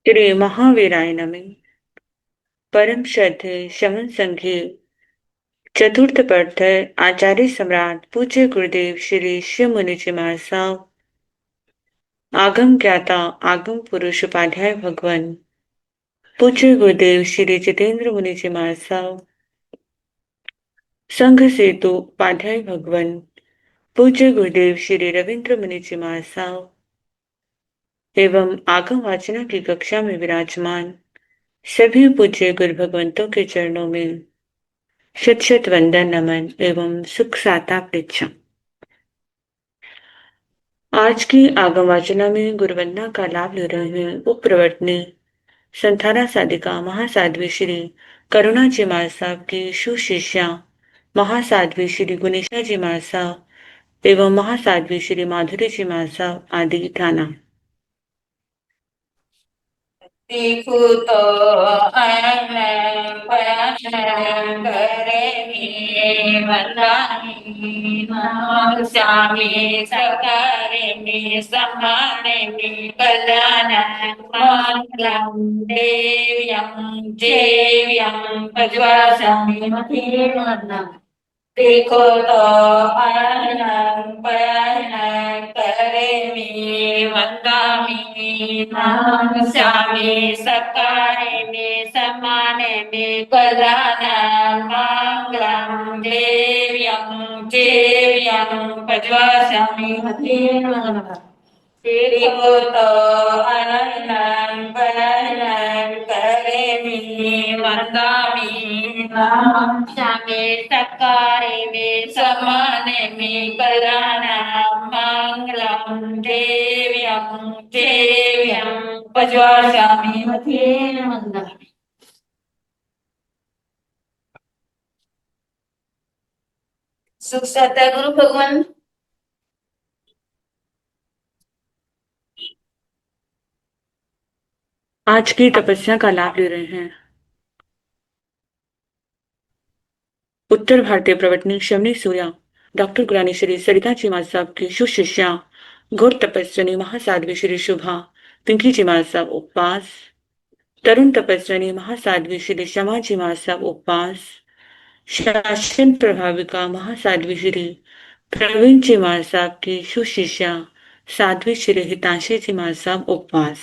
श्री महावीराय नमः। परम श्रद्धे शमन संघे चतुर्थ पाठ है। आचार्य सम्राट पूज्य गुरुदेव श्री शिव मुनि जी महाराज, आगम ज्ञाता आगम पुरुष उपाध्याय भगवान पूज्य गुरुदेव श्री जितेंद्र मुनि जी महाराज, संघ सेतु उपाध्याय भगवान पूज्य गुरुदेव श्री रविंद्र मुनि जी महाराज एवं आगम वाचना की कक्षा में विराजमान सभी पूज्य गुरु भगवंतों के चरणों में शत शत वंदन नमन एवं सुख साता पृच्छा। आज की आगम वाचना में गुरुवंदना का लाभ ले रहे हैं उप प्रवर्तनी संथाना साधिका महासाध्वी श्री करुणा जी महाराज साहब की सुशिष्या महासाध्वी श्री गुणेशा जी महाराज साहब एवं महासाध्वी श्री माधुरी जी महाराज साहब आदि थाना। देखो तो बयान करे वंदानी श्यामी सकारे में समाने में कल्याण मंगलम देव्यं जेव्यं पज्वासामि महीमन्नम। देखो तो बयान करे वंदामी श्यामी सकारे में समाने में कल्याण मंगलम देव्यं जेव्यं पज्वासामि महीमन्नम। देखो तो बयान करे वंदामी श्यामी सकारे में समाने में कल्याण मंगलम देव्यं जेव्यं पज्वासामि महीमन्नम। सुख सत्ता गुरु भगवान। आज की तपस्या का लाभ ले रहे हैं उत्तर भारतीय प्रवर्तनी शमनी सूर्या डॉक्टर गुरानी श्री सरिता जी महाराज साहब की सुशिष्या घोर तपस्विनी महासाध्वी श्री शुभा पिंकी जी महाराज साहब उपवास, तरुण तपस्विनी महासाध्वी श्री शमा जी महाराज साहब उपवास, शासन प्रभाविका महासाध्वी श्री प्रवीण जी महाराज साहब की सुशिष्या साध्वी श्री हितांशी जी महाराज साहब उपवास।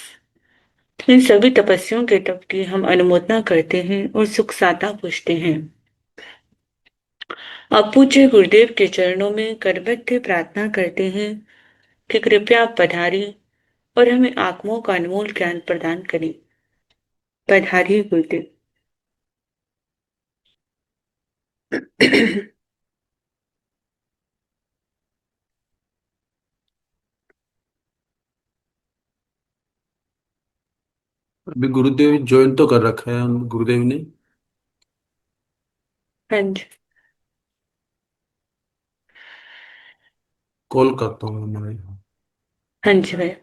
इन सभी तपस्वियों के तप की हम अनुमोदना करते हैं और सुख साता पूछते हैं। अब पूज्य गुरुदेव के चरणों में करबद्ध प्रार्थना करते हैं कि कृपया आप पधारिए और हमें आत्माओं का अनमोल ज्ञान प्रदान करें। पधारिए गुरुदेव। अभी गुरुदेव ज्वाइन तो कर रखा है गुरुदेव ने। हाँ जी। कॉल करता हूँ मैं। हाँ जी भाई।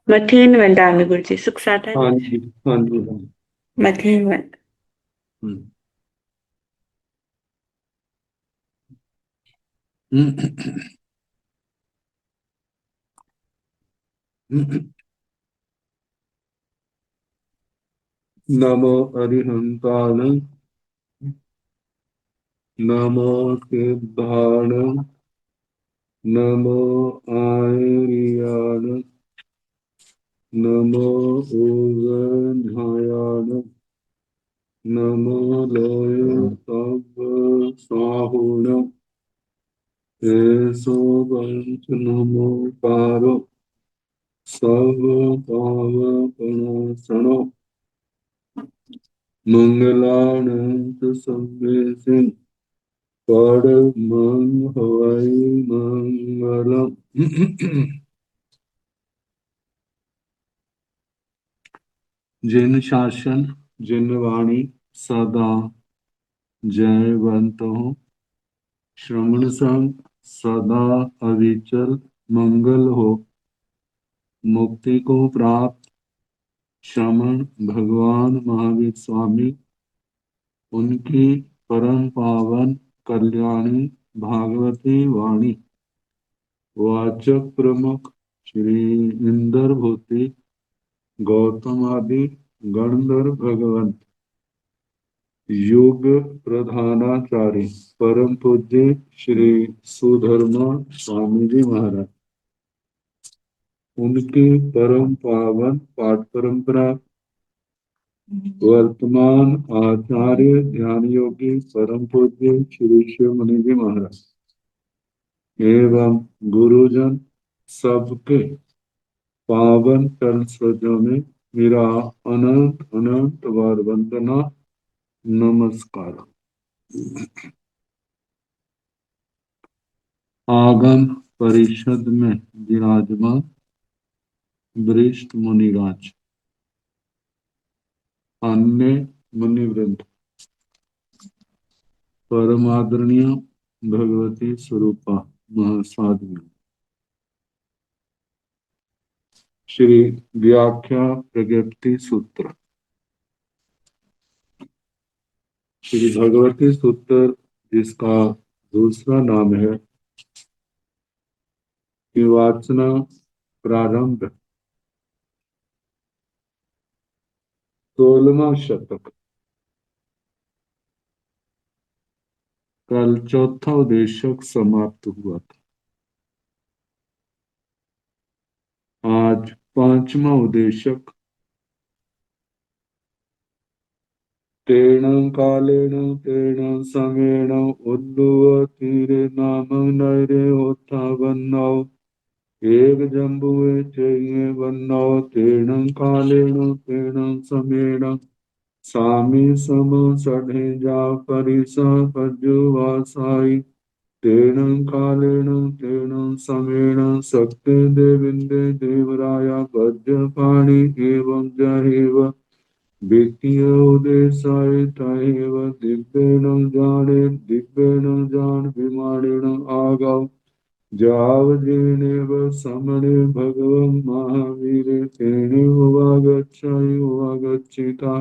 मथेन वंदामी गुरु जी सुख साता हाँ गुरु जी। जी, हाँ जी, हाँ। मथेन वंद। हम्म। नमो अरिहंतान, नमो सिद्धान, नमो आयर्यान, नमो ओगन्धायान, नमो लोय तव साहुण, एसो वंश नमो पारो सब पावपणासनो, मंगलानंत संवेशे परमं हवै मंगलम्। जिन शासन, जिन वाणी, सदा जयवंत हो। श्रवण संग सदा अविचल मंगल हो। मुक्ति को प्राप्त श्रमण भगवान महावीर स्वामी, उनकी परम पावन कल्याणी भागवती वाणी वाचक प्रमुख श्री इंदर भूति गौतम आदि गणधर भगवंत योग प्रधानाचार्य परम पूज्य श्री सुधर्मा स्वामी जी महाराज, उनकी परम पावन पाठ परंपरा वर्तमान आचार्य ध्यान योगी परम पूज्य श्री शिव मुनि जी महाराज एवं गुरुजन सबके पावन चरण सरोजों में मेरा अनंत अनंत बार वंदना नमस्कार। आगम परिषद में विराजमान वरिष्ठ मुनिराज, अन्य मुनिवृंद, परम आदरणीय भगवती स्वरूपा महासाध्वी, श्री व्याख्या प्रज्ञप्ति सूत्र, श्री भगवती सूत्र जिसका दूसरा नाम है वाचना प्रारंभ, 16वां शतक। कल चौथा उद्देशक समाप्त हुआ था, आज पांचवा उद्देशक तेण कालेन तेण समेण उल्लुव तीरे नाम नैरे होता वन्नौ एक जम्बुए चाहिए वन्नौ तेण कालेन तेण समेण सामी सम सढ़े जा परिसा पज्जुवासाई तेण कालेन तेण समेण शक्ति देविंदे देवराया वज्र पाणी एवं जहेव वित्तीय उदेशाय तहेव दिव्येन जान विमानेन आगव जाव जेनेव समणे भगवन् महावीरे तेनेव वागच्छिता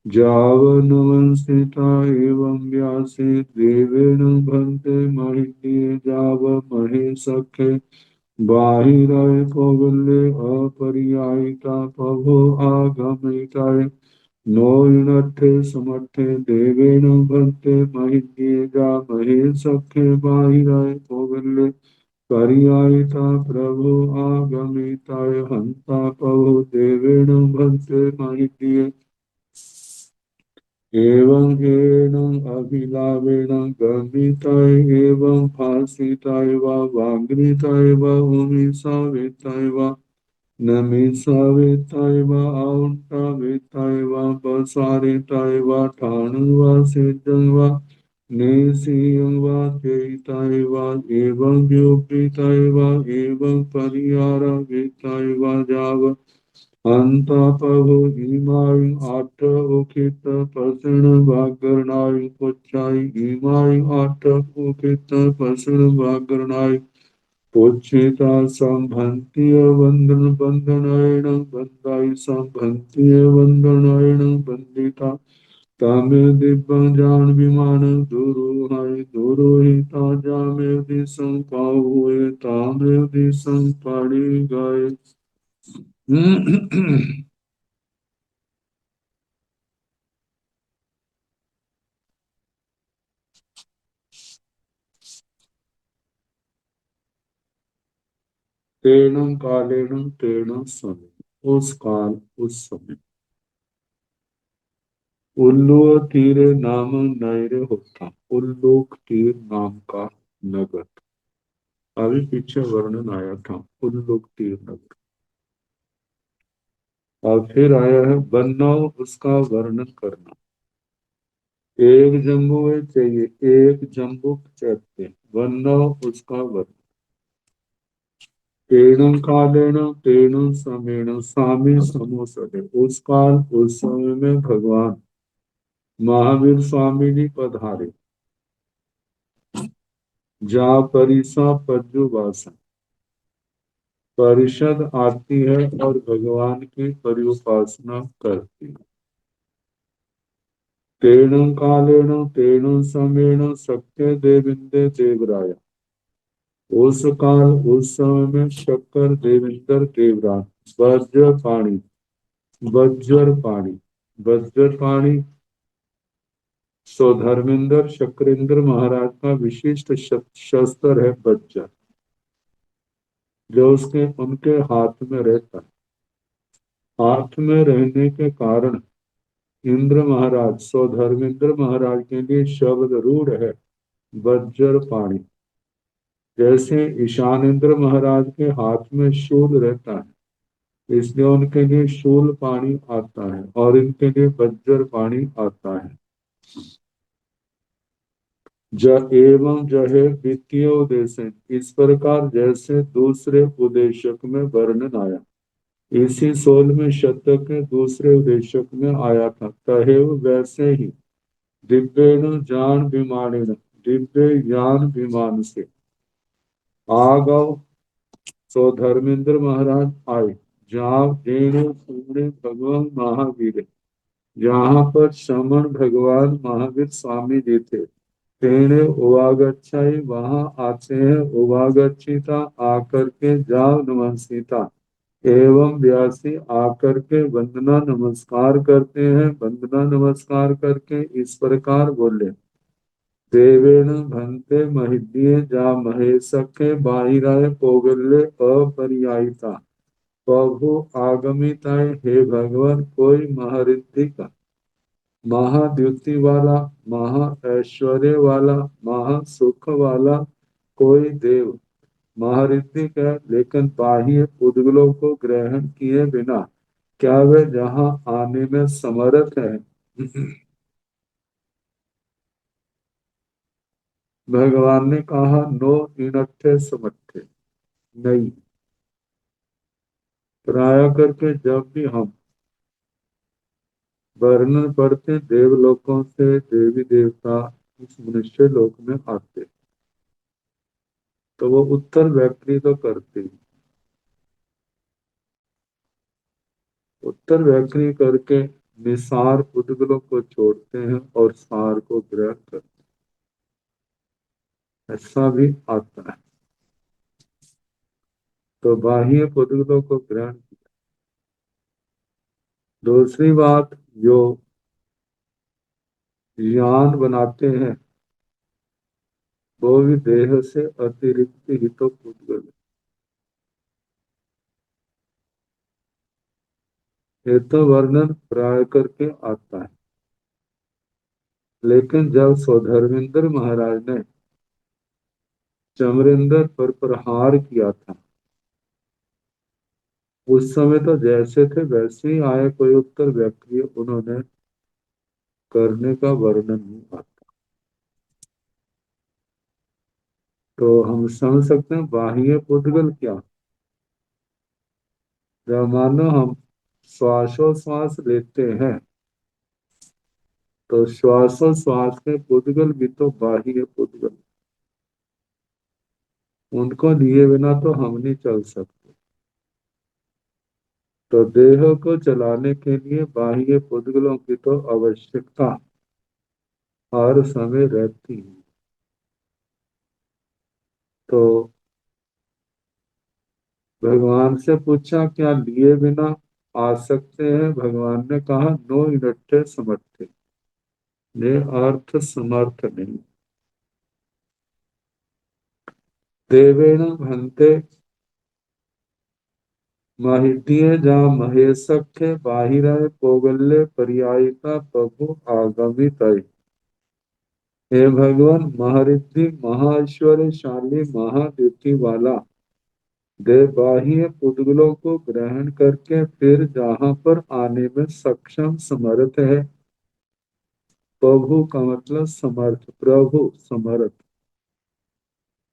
जावनवंसिता एवं व्यासे देवेन भन्ते महिष्ये जाव महे सखे बाहिराय कौवल्ये अपरियायिता प्रभो आगमिताय नोइनथे समर्थे देवेन भन्ते महिष्ये जा महे सखे बाहिराय कौवल्ये परियायिता प्रभो आगमिताय हंता प्रभो देवेन भन्ते महिष्ये एवं अभिलावेण गमिताय एवं भासिताय वा वाग्निताय वा उमिसाविताय वा नमिसाविताय वा औंटाविताय वा बसारिताय वा ठाणु वा सिद्धं वा नेसियं वा चेताय वा एवं व्योपिताय वा एवं परियाराविताय वा जाव अंता प्रभु इमाई आठ उकित पसण वागरणाई पुच्छाई इमाई आठ उकित पसण वागरणाई पुच्छिता संभंतीय बंधन बंधनायण बंदाई संभंतीय बंधनायण बंदिता तामे दिव्यं जान विमान दुरुहिता जामे दिशं पाहुए तामे दिशं पाड़ी गाए। तेणं कालेन तेणं समय, उस काल उस समय उल्लू तीर नाम नैर होता, उल्लूक तीर नाम का नगर। अभी पीछे वर्णन आया था उल्लूक तीर नगर, और फिर आया है बनाओ उसका वर्णन करना। एक जम्बू चाहिए, एक जम्बुक चैत्य, बनाओ उसका वर्णन। तेणं कालेन तेणं समेण सामी समोसरे, उस काल उस समय में भगवान महावीर स्वामी जी पधारे, जा परिसा पज्जु वासा। परिषद आती है और भगवान की परिउपासना करती है। तेण कालेण तेण समेण सत्य देविंदे देवराया। उस काल उस समय में शक्कर देवेंद्र देवराज वज्र पाणी, वज्र पाणी, वज्र पाणी सो धर्मेंद्र शक्रेंद्र महाराज का विशिष्ट शस्त्र है वज्र, जो उसके उनके हाथ में रहता है। हाथ में रहने के कारण इंद्र महाराज सो धर्मेंद्र महाराज के लिए शब्द रूढ़ है वज्र पाणी। जैसे ईशानेंद्र महाराज के हाथ में शूल रहता है, इसलिए उनके लिए शूल पाणी आता है और इनके लिए वज्र पाणी आता है। ज एवं जहे द्वितीय उद्देश्य, इस प्रकार जैसे दूसरे उद्देशक में वर्णन आया, इसी 16वें शतक के दूसरे उद्देशक में आया था। तहेव वैसे ही दिव्य जान विमानिन, दिव्य ज्ञान विमान से आगव सो धर्मेंद्र महाराज आए, जहाँ पूर्ण भगवान महावीर, जहाँ पर श्रमण भगवान महावीर स्वामी जी थे। तेणे उवागच्छाई, वहां आते हैं, उवागच्छिता आकर के, जाव नमस्ता एवं व्यासी आकर के वंदना नमस्कार करते हैं। वंदना नमस्कार करके इस प्रकार बोले, देवेण भंते महिद्ये जा महेशके बाहिराय पोगल्ले अपरियायिता। प्रभु आगमिताय, हे भगवान कोई महारिद्धि का, महाद्युति वाला, महा ऐश्वर्य वाला, महा सुख वाला कोई देव महारिद्धि का, लेकिन बाह्य उद्गलों को ग्रहण किए बिना क्या वे जहां आने में समर्थ है? भगवान ने कहा, नो इनट्ठे समट्ठे, नहीं। प्राय करके जब भी हम वर्णन पढ़ते देवलोकों से देवी देवता इस मनुष्य लोक में आते, तो वो उत्तर व्याख्या तो करते ही, उत्तर व्याख्या करके निसार उद्गलों को छोड़ते हैं और सार को ग्रहण करते हैं। ऐसा भी आता है। तो बाह्य उद्गलों को ग्रहण किया। दूसरी बात, जो ज्ञान बनाते हैं वो भी देह से अतिरिक्त ही तो उद्गल है। ये तो वर्णन प्राय करके आता है, लेकिन जब सौधर्मेंद्र महाराज ने चमरेंद्र पर प्रहार किया था, उस समय तो जैसे थे वैसे ही आए, कोई उत्तर व्याख्या उन्होंने करने का वर्णन नहीं आता। तो हम समझ सकते हैं बाह्य उद्गल क्या। जब मानो हम श्वासोश्वास लेते हैं, तो श्वासोश्वास के उद्गल भी तो बाह्य उद्गल, उनको लिए बिना तो हम नहीं चल सकते। तो देह को चलाने के लिए बाह्य उद्गलों की तो आवश्यकता हर समय रहती है। तो भगवान से पूछा, क्या लिए बिना आ सकते हैं? भगवान ने कहा, नो इनट्ठे समर्थे, ने अर्थ समर्थ नहीं। देवेण भंते महिद्ये जा महेशक्य बाहिराय पोगल्ले पर्यायिता प्रभु आगमित। हे भगवान महारिद्धि महाऐश्वर्यशाली महाद्युति वाला देव बाह्य उद्गलों को ग्रहण करके फिर जहां पर आने में सक्षम समर्थ है। प्रभु का मतलब समर्थ, प्रभु समर्थ,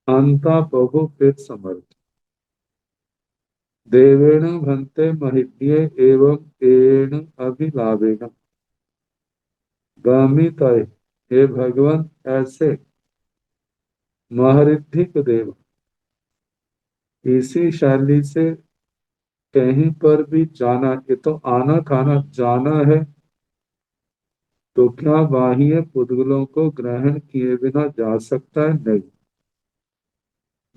अंता प्रभु फिर समर्थ। देवेण भंते महिद्ये एवं एण अभिलावेन, गामिताय, हे भगवान ऐसे महरिद्धिक देव, इसी शैली से कहीं पर भी जाना, ये तो आना था ना, जाना है तो क्या बाह्य पुद्गलों को ग्रहण किए बिना जा सकता है? नहीं,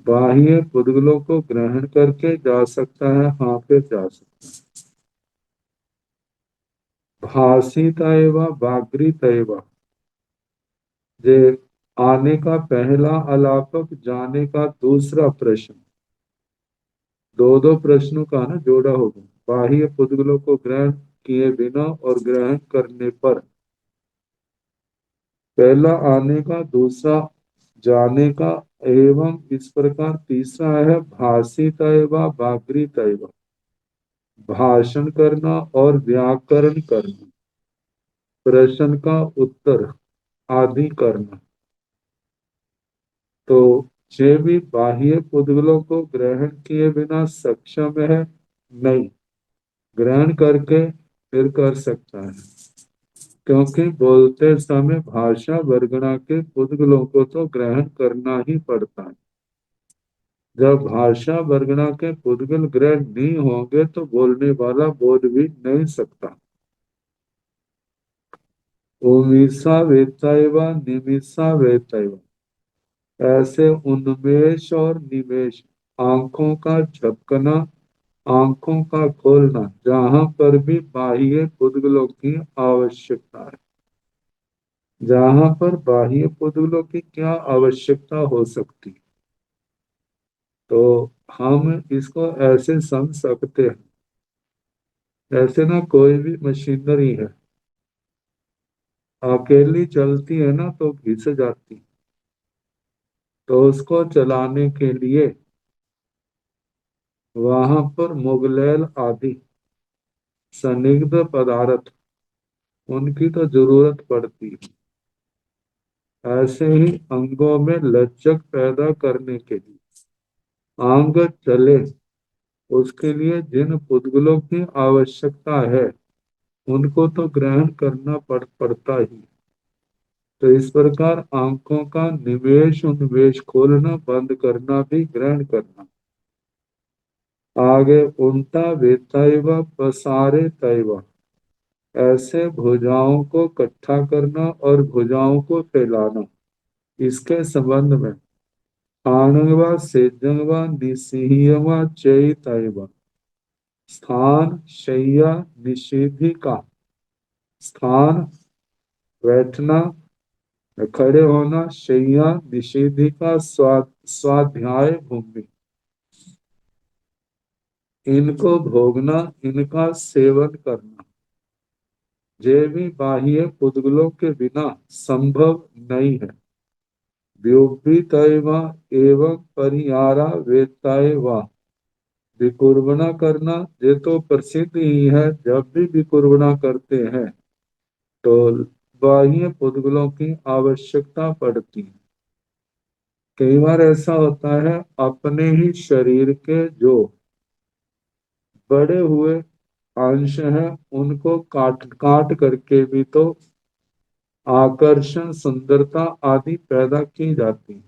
बाह्य पुद्गलों को ग्रहण करके जा सकता है, हाँ फिर जा सकता है। भाषितैव वाग्रीतैव, जे आने का पहला अलापक, जाने का दूसरा प्रश्न, दो दो प्रश्नों का ना जोड़ा होगा। बाह्य पुद्गलों को ग्रहण किए बिना और ग्रहण करने पर, पहला आने का, दूसरा जाने का, एवं इस प्रकार तीसरा है भाषितैव वाग्रीतैव, भाषण करना और व्याकरण करना, प्रश्न का उत्तर आदि करना। तो जे भी बाह्य पुद्गलों को ग्रहण किए बिना सक्षम है, नहीं, ग्रहण करके फिर कर सकता है, क्योंकि बोलते समय भाषा वर्गणा के पुद्गलों को तो ग्रहण करना ही पड़ता है। जब भाषा वर्गणा के पुद्गल ग्रहण नहीं होंगे तो बोलने वाला बोल भी नहीं सकता। उमीसा वेतैव निमिषा वेतैव, ऐसे उन्मेष और निमेष, आंखों का झपकना, आंखों का खोलना, जहां पर भी बाह्य पुद्गलों की आवश्यकता है। जहां पर बाह्य पुद्गलों की क्या आवश्यकता हो सकती, तो हम इसको ऐसे समझ सकते हैं, ऐसे ना कोई भी मशीनरी है, अकेली चलती है ना तो घिस जाती, तो उसको चलाने के लिए वहां पर मुगलैल आदि संदिग्ध पदार्थ, उनकी तो जरूरत पड़ती है। ऐसे ही अंगों में लचक पैदा करने के लिए, अंग चले, उसके लिए जिन पुद्गलों की आवश्यकता है उनको तो ग्रहण करना पड़ता ही। तो इस प्रकार आंखों का निवेश उन्वेश, खोलना बंद करना भी ग्रहण करना। आगे उल्टा वेतैव पसारे तैव, ऐसे भुजाओं को इकट्ठा करना और भुजाओं को फैलाना। इसके संबंध में आणंगवा सेजंगवा निसीहवा चैतैव, स्थान शय्या निषेधिका, स्थान बैठना, खड़े होना, शय्या निषेधिका स्वाध्याय भूमि, इनको भोगना, इनका सेवन करना, ये भी बाह्य पुद्गलों के बिना संभव नहीं है। व्युपितैव एवं परिहारा वेत्तैव, विकुर्बना करना, ये तो प्रसिद्ध ही है, जब भी विकुर्बना करते हैं तो बाह्य पुद्गलों की आवश्यकता पड़ती है। कई बार ऐसा होता है, अपने ही शरीर के जो बड़े हुए अंश हैं उनको काट काट करके भी तो आकर्षण, सुंदरता आदि पैदा की जाती है,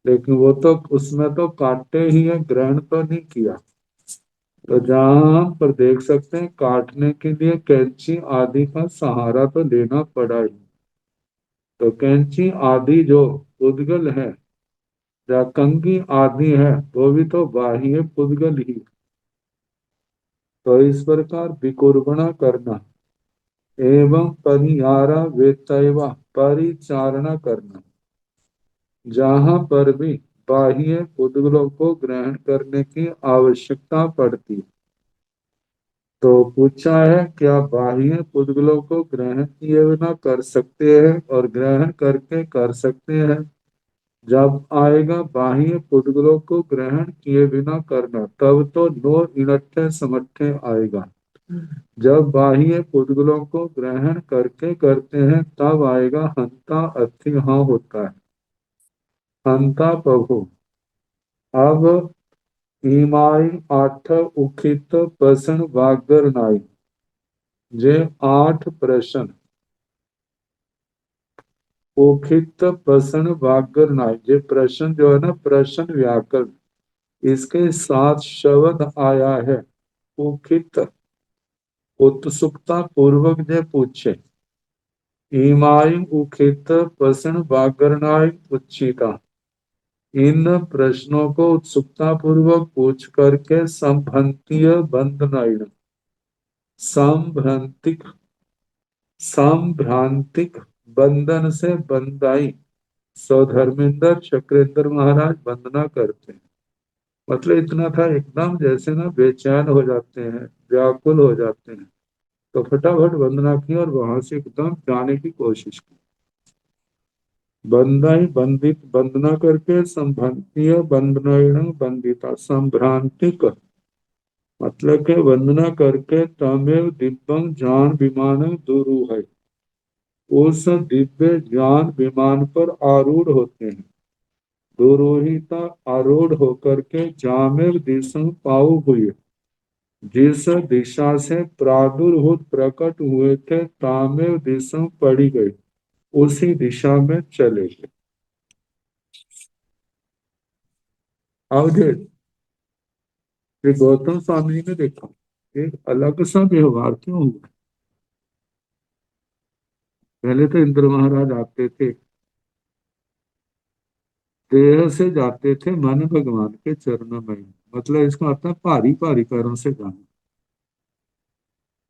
लेकिन वो तो उसमें तो काटे ही है, ग्रहण तो नहीं किया। तो जहां हम पर देख सकते हैं, काटने के लिए कैंची आदि का सहारा तो लेना पड़ा ही। तो कैंची आदि जो उद्गल है या कंघी आदि है, वो भी तो बाह्य पुद्गल ही। तो इस प्रकार विकुर्बना करना एवं परिहारा वेतैव, परिचारणा करना, जहां पर भी बाह्य पुद्गलों को ग्रहण करने की आवश्यकता पड़ती। तो पूछा है, क्या बाह्य पुद्गलों को ग्रहण किए बिना कर सकते हैं और ग्रहण करके कर सकते हैं? जब आएगा बाह्य पुद्गलों को ग्रहण किए बिना करना, तब तो नो इनट्ठे समट्ठे आएगा। जब बाह्य पुद्गलों को ग्रहण करके करते हैं तब आएगा हंता अथि, हाँ होता है हंता प्रभु। अब ईमाई आठ उखित प्रश्न वागर नाई, जे 8 प्रश्न उखित प्रश्न वाग्गर नाय, ये प्रश्न जो है ना, प्रश्न व्याकरण, इसके साथ शब्द आया है उखित, उत्सुकता पूर्वक जे पूछे। ईमाई उखित प्रश्न वाग्गरणाय उच्चिता, इन प्रश्नों को उत्सुकता पूर्वक पूछ करके संभ्रांतीय बंधनाइन, संभ्रांतिक, संभ्रांतिक बंधन से बंधाई सौधर्मेंद्र चक्रेंद्र महाराज वंदना करते हैं। मतलब इतना था, एकदम जैसे ना बेचैन हो जाते हैं, व्याकुल हो जाते हैं, तो फटाफट वंदना की और वहां से एकदम जाने की कोशिश की। बंधाई बंदित, वंदना करके संभ्रांतीय बंधन बंदिता, संभ्रांतिक मतलब के वंदना करके तमेव दिव्यं ज्ञान विमान दुरु है, उस दिव्य ज्ञान विमान पर आरूढ़ होते हैं। दुरोहिता आरूढ़ होकर के जामेव दिशा पाऊ हुए, जिस दिशा से प्रादुर्भूत प्रकट हुए थे, तामेव दिशा पड़ी गई, उसी दिशा में चले गए। अब श्री गौतम स्वामी जी ने देखा एक अलग सा व्यवहार क्यों हुआ। पहले तो इंद्र महाराज आते थे, देह से जाते थे, मन भगवान के चरणों में, मतलब इसका अर्थ है भारी भारी पैरों से जाना,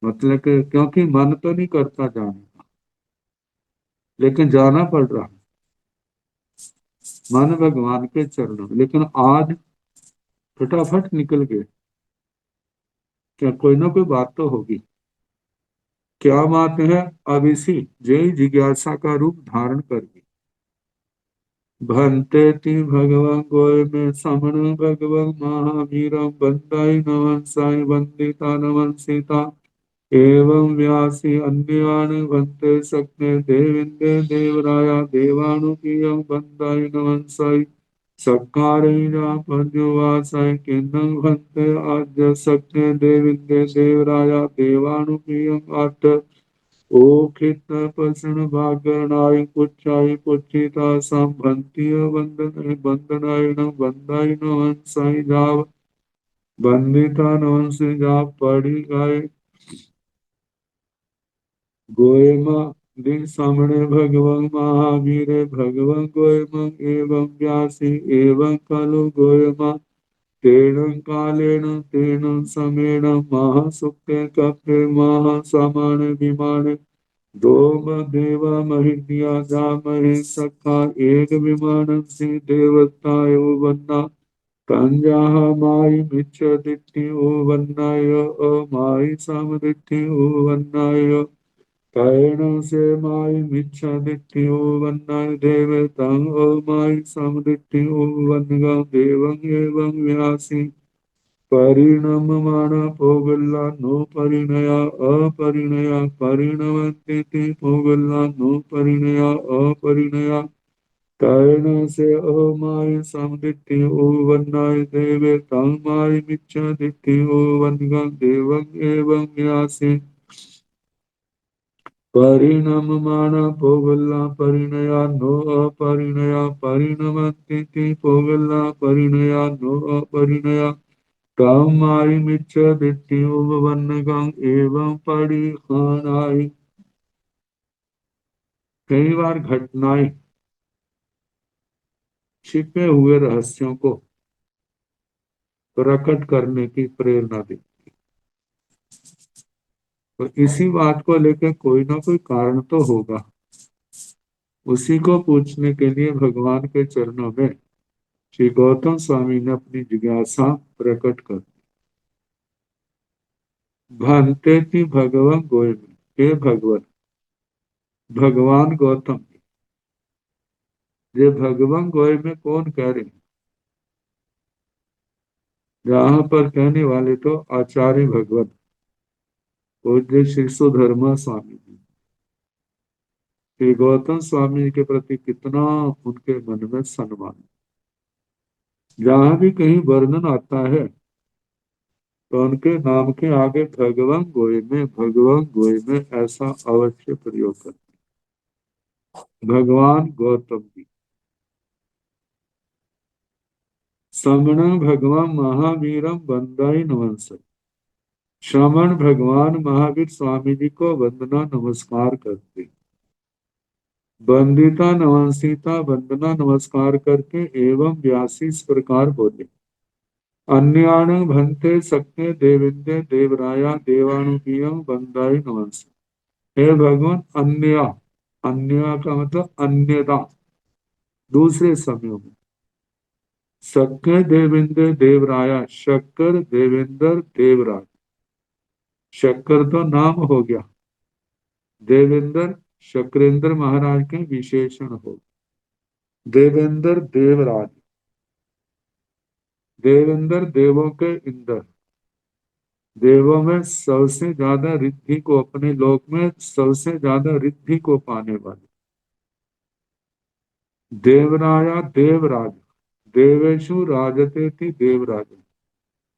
मतलब कि क्योंकि मन तो नहीं करता जाने का, लेकिन जाना पड़ रहा, मन भगवान के चरणों में। लेकिन आज फटाफट निकल गए, क्या कोई ना कोई बात तो होगी। क्या बात है? अब इसी जय जिज्ञासा का रूप धारण करके भंते ति भगवं गोय में समण भगवं महावीरं बंदाई नमन साई वंदिता नमन सीता एवं व्यासी अन्यान भंते सक्ने देविंदे देवराया देवानुपीयं बंदाई नमन साई सक्कारेण पंजुवासाय किन्नं भंते आद्य सक्ने देविंदे देवराया देवानुपीयं आट ओखित प्रसन्न भागनाय पुच्छाय पुच्छिता संभंतीय वंदन वंदनाय न वंदाय न हंसाय जाव वंदिता न हंस जाव पड़ी गाय गोयमा दिन सामने भगवं महावीर भगवं गोयम एवं व्यासी एवं कालो गोयमा तेन कालेन तेन समेन महासुक्ते कपे महासमान विमान दोम देवा महिन्या जामहे सखा एक विमान से देवतायो वन्ना कंजाह माई मिच्छ दिट्ठि ओ वन्नाय माई समदिट्ठि ओ वन्नाय कैण से माई मिच्छ दिट्ठि ओ वन्नाय देवतां ओ माई समदिट्ठि ओ वन्गा देवं एवं व्यासी परिणममाण पोगल्ला नो परिणया अपरिणया परिणमन्ति ते पोगल्ला नो परिणया अपरिणया कैण से अमाय समदिट्ठि ओ वन्नाय देवे तमाय मिच्छ दिट्ठि ओ वन्गा देवं एवं व्यासे परिणममाण पोगल्ला परिणया नो अपरिणया परिणमन्ति ते पोगल्ला परिणया नो अपरिणया कामाई मिच्छ दिट्ठि वन्नगं एवं परिहानाय। कई बार घटनाएं छिपे हुए रहस्यों को प्रकट करने की प्रेरणा देती, तो इसी बात को लेकर कोई ना कोई कारण तो होगा। उसी को पूछने के लिए भगवान के चरणों में श्री गौतम स्वामी ने अपनी जिज्ञासा प्रकट कर दी। भंते थी भगवान गोय में, हे भगवान, भगवान गौतम, ये भगवान गोय में कौन कह रहे हैं? यहाँ पर कहने वाले तो आचार्य भगवत पूज्य श्री सुधर्मा स्वामी जी, श्री गौतम स्वामी जी के प्रति कितना उनके मन में सम्मान। जहां भी कहीं वर्णन आता है तो उनके नाम के आगे भगवान गोय में, भगवान गोय में ऐसा अवश्य प्रयोग करते। भगवान गौतम जी। समण भगवान महावीरम वंदाई नमस्ते। श्रमण भगवान महावीर स्वामी जी को वंदना नमस्कार करते। वंदिता नमस्ता वंदना नमस्कार करके एवं व्यासी इस प्रकार बोले। अन्यान भंते सक्ते देविंदे देवराया देवानुपीयम वंदाई नमस्ते। हे भगवान, अन्य, अन्य का मतलब अन्यदा, दूसरे समयों में। शक्कर देवेंद्र देवराया, शक्कर देवेंद्र देवराज, शक्कर तो नाम हो गया, देवेंद्र शक्रेंद्र महाराज के विशेषण हो। देवेंद्र देवराज, देवेंद्र देवों के इंद्र, देवों में सबसे ज्यादा रिद्धि को, अपने लोक में सबसे ज्यादा रिद्धि को पाने वाले। देवराया देवराज, देवेशु राजते थी देवराज,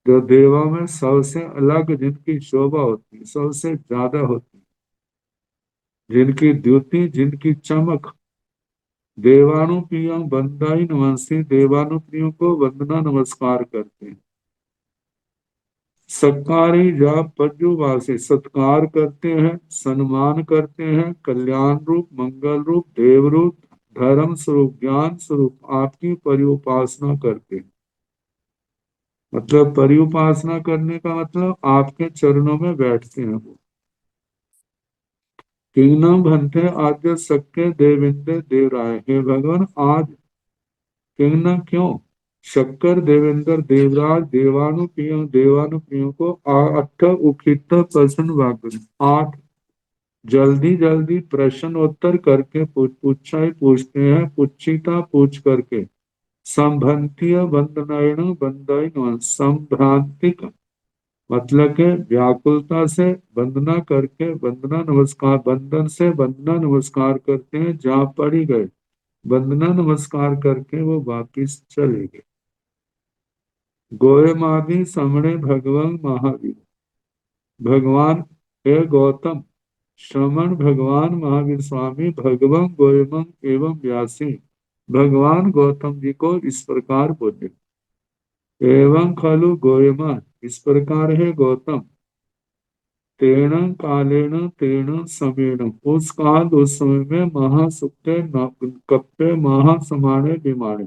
जो देवों में सबसे अलग, जिनकी शोभा होती, सबसे ज्यादा होती, जिनकी द्युति, जिनकी चमक। देवानुप्रियम वंदाई नमस्ते, देवानुप्रियों को वंदना नमस्कार करते हैं। सत्कारी जा पज्जुवासी, सत्कार करते हैं, सम्मान करते हैं, कल्याण रूप, मंगल रूप, देव रूप, धर्म स्वरूप, ज्ञान स्वरूप आपकी परिउपासना करते हैं। मतलब परिउपासना करने का मतलब आपके चरणों में बैठते हैं वो। किंगनम भंते आद्य सक्के देविंदे देवराय, हे भगवान, आज किंगनम क्यों, शक्कर देवेंद्र देवराज देवानुप्रिय, देवानुप्रियों को अट्ठ उखित प्रश्न वाक्य, 8 जल्दी जल्दी प्रश्नोत्तर करके पूछा ही पूछते हैं, पूछिता पूछ करके। संभंतीय वंदनायण वंदाई, संभ्रांतिक मतलब के व्याकुलता से वंदना करके, वंदना नमस्कार, बंधन से वंदना नमस्कार करते हैं, जहाँ पड़ी गए वंदना नमस्कार करके वो वापिस चले गए। गोयमादि समणे भगवान महावीर, भगवान हे गौतम, श्रमण भगवान महावीर स्वामी, भगवान गोयमं एवं व्यासी, भगवान गौतम जी को इस प्रकार बोले। एवं खलु गोयमान, इस प्रकार है गौतम, तेण कालेन तेण समेण, उस काल उस समय में, महासुक्ते कप्पे महासमाने विमाने,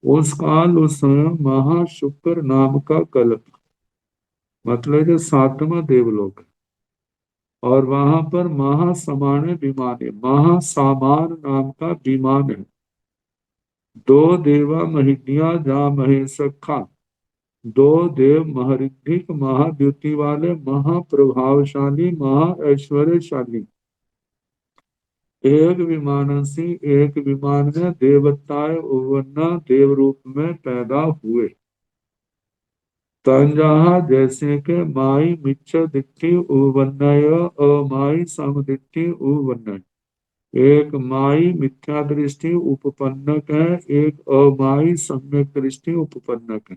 उस काल उस समय महाशुक्र नाम का कल्प, मतलब जो 7वां देवलोक है, और वहां पर महासमाने विमाने, महासामान नाम का विमान है। 2 देवा महितिया जा महेशखा, 2 देव महरिद्धिक महाद्युति वाले, महाप्रभावशाली, महा ऐश्वर्यशाली, एक विमान से, एक विमान में देवताएं उन्ना देव रूप में पैदा हुए। तंजहा जैसे के माई मिच्छ दिट्ठी उवन्नय, अमाई समदिट्ठी उवन्नय, एक माई मिथ्या दृष्टि उपपन्नक है, एक अमाई सम्यक दृष्टि उपपन्नक है।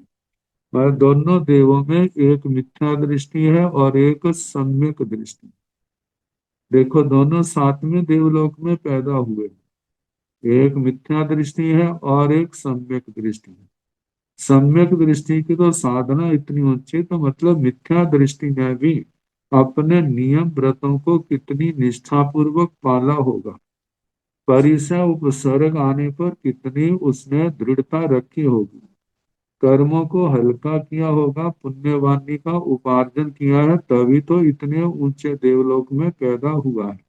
मतलब दोनों देवों में एक मिथ्या दृष्टि है और एक सम्यक दृष्टि। देखो, दोनों 7वें देवलोक में पैदा हुए, एक मिथ्या दृष्टि है और एक सम्यक दृष्टि है। सम्यक दृष्टि की तो साधना इतनी ऊंची, तो मतलब मिथ्या दृष्टि ने भी अपने नियम व्रतों को कितनी निष्ठापूर्वक पाला होगा, परिसय उपसर्ग आने पर कितनी उसने दृढ़ता रखी होगी, कर्मों को हल्का किया होगा, पुण्यवानी का उपार्जन किया है, तभी तो इतने ऊंचे देवलोक में पैदा हुआ है।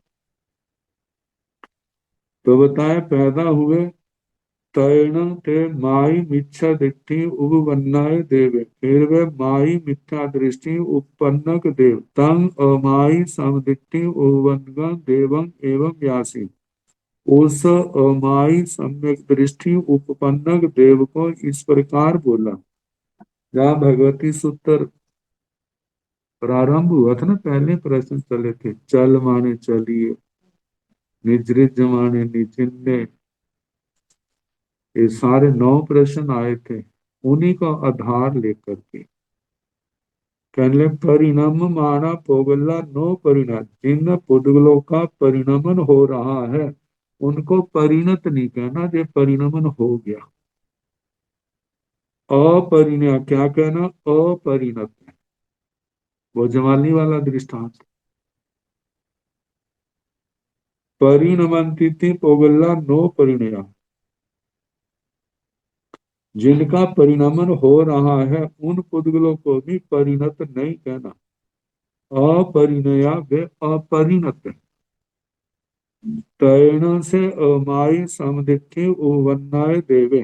तो बताए पैदा हुए, तैण ते माई मिथ्या दृष्टि उपन्नाय देवे, फिर वे माई मिथ्या दृष्टि उपन्नक देव, तंग अमाई समदृष्टि उपवन्न देवं एवं व्यासी, उस अमाई सम्यक दृष्टि उपपन्नक देव को इस प्रकार बोला। जहाँ भगवती सूत्र प्रारंभ हुआ था ना, पहले प्रश्न चले थे, चल माने चलिए, निजृज माने निचिन्ने, ये सारे 9 प्रश्न आए थे, उन्हीं का आधार लेकर के कहने लगे, परिणाम माना पोगला नो परिणाम, जिन पुद्गलों का परिणमन हो रहा है, उनको परिणत नहीं कहना, जो परिणमन हो गया। अपरिणय क्या कहना? अपरिणत। वो जमाली वाला दृष्टांत। परिणमंती पोगल्ला नो परिणया, जिनका परिणमन हो रहा है उन पुद्गलों को भी परिणत नहीं कहना। अपरिणया वे अपरिणत। तैण से अमाई समदिट्ठि उवन्नाय देवे,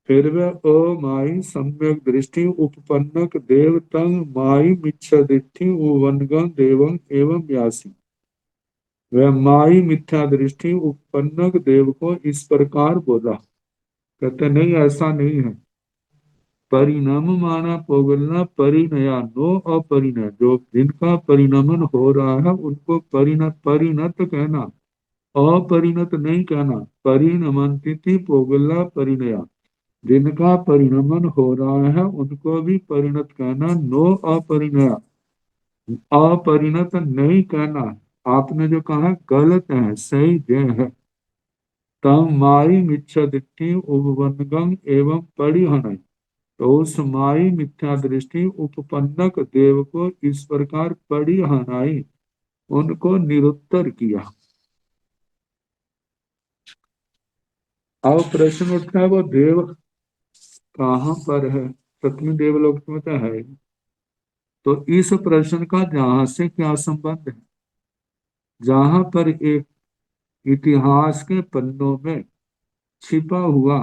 फिर वे अमाई सम्यक दृष्टि उपपन्नक देव तंग माई मिच्छदिट्ठि उवनगं देवं एवं व्यासी। वह माई मिथ्या दृष्टि उपपन्नक देव को इस प्रकार बोला। कहते नहीं, ऐसा नहीं है। परिणाम माना पोगलना परिणया नो अपरिणय, जो जिनका परिणमन हो रहा है उनको परिणत परिणत कहना, अपरिणत नहीं कहना। परिणमंती पोगला परिणया, जिनका परिणमन हो रहा है उनको भी परिणत कहना, नो अपरिणय, अपरिणत नहीं कहना। आपने जो कहा गलत है, सही जय है। तम माई मिच्छा दिट्ठी उपवनगम एवं परिहन, तो उस माई मिथ्या दृष्टि उपपन्नक देव को इस प्रकार परिहनाई, उनको निरुत्तर किया। अब प्रश्न उठता है, वो देव कहाँ पर है? सतमी देवलोक में तो है। तो इस प्रश्न का जहां से क्या संबंध है? जहां पर एक इतिहास के पन्नों में छिपा हुआ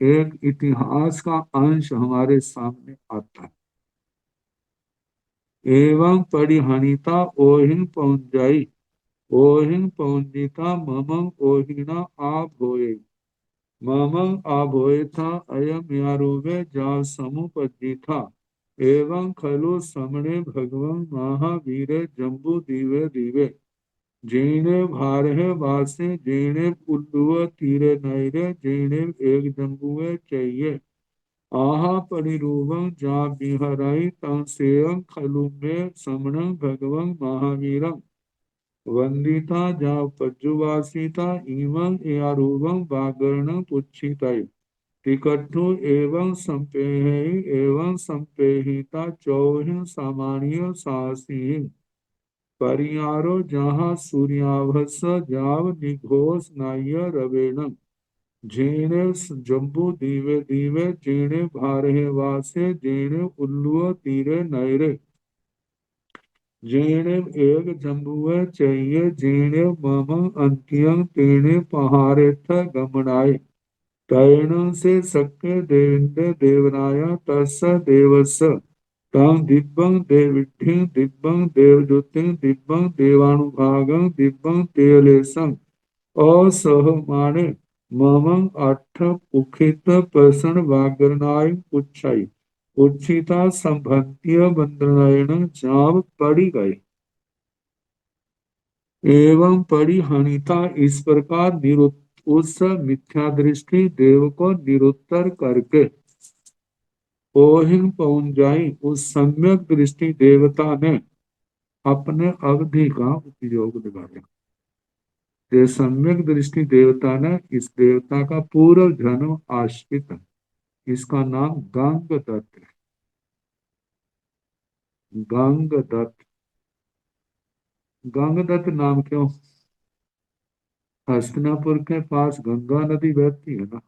एक इतिहास का अंश हमारे सामने आता है। एवं परिहनिता ओहिन पहुंचाई, ओहिन पहुंचिता ममं ओहिना आप होए, ममं आप होए था अयम यारोवे जा समुपजी था। एवं खलु समणे भगवं महावीरे जम्बू दीवे दीवे, जीणे भारहे वासे जीणे पुल्लुव तीरे नैरे, जीणे एक जम्बुए चाहिए। आहा परिरूपं जा बिहराई तं सेयं खलु में समणं भगवं महावीरं, वंदिता जा पज्जुवासिता इमं यारूपं वागर्णं पुच्छितै। तिकट्ठु एवं संपेहि एवं संपेहिता चौहि सामान्य साहसी, परियारो जहाँ सूर्याभस जाव निघोष नाय रवेण, जीणे जम्बू दीवे दीवे, जीणे भारहे वासे जीणे उल्लुओ तीरे नैरे, जीणे एक जम्बुए चाहिए, जीणे मम अंत्यं तीणे पहारे थ गमनाय। तैण से सक्के देविंदे देवनाया तस् देवस, तम दिव्यं देविठ्ठि दिव्यं देवज्योति दिव्यं देवानुभागं दिव्यं तेलेशं असहमाने ममं अट्ठ उखित प्रसन्न वागरनाय पुच्छाई, उच्छिता संभंत्य बंदनायण जाव पड़ी गए। एवं परिहनिता, इस प्रकार उस मिथ्या दृष्टि देव को निरुत्तर करके ओहिम पहुंचाई, उस सम्यक दृष्टि देवता ने अपने अवधि का उपयोग लगाया। ये सम्यक दृष्टि देवता ने, इस देवता का पूर्व जन्म आश्रित है। इसका नाम गंग दत्त है। गंग दत्त। गंग दत्त नाम क्यों? हस्तिनापुर के पास गंगा नदी बहती है ना,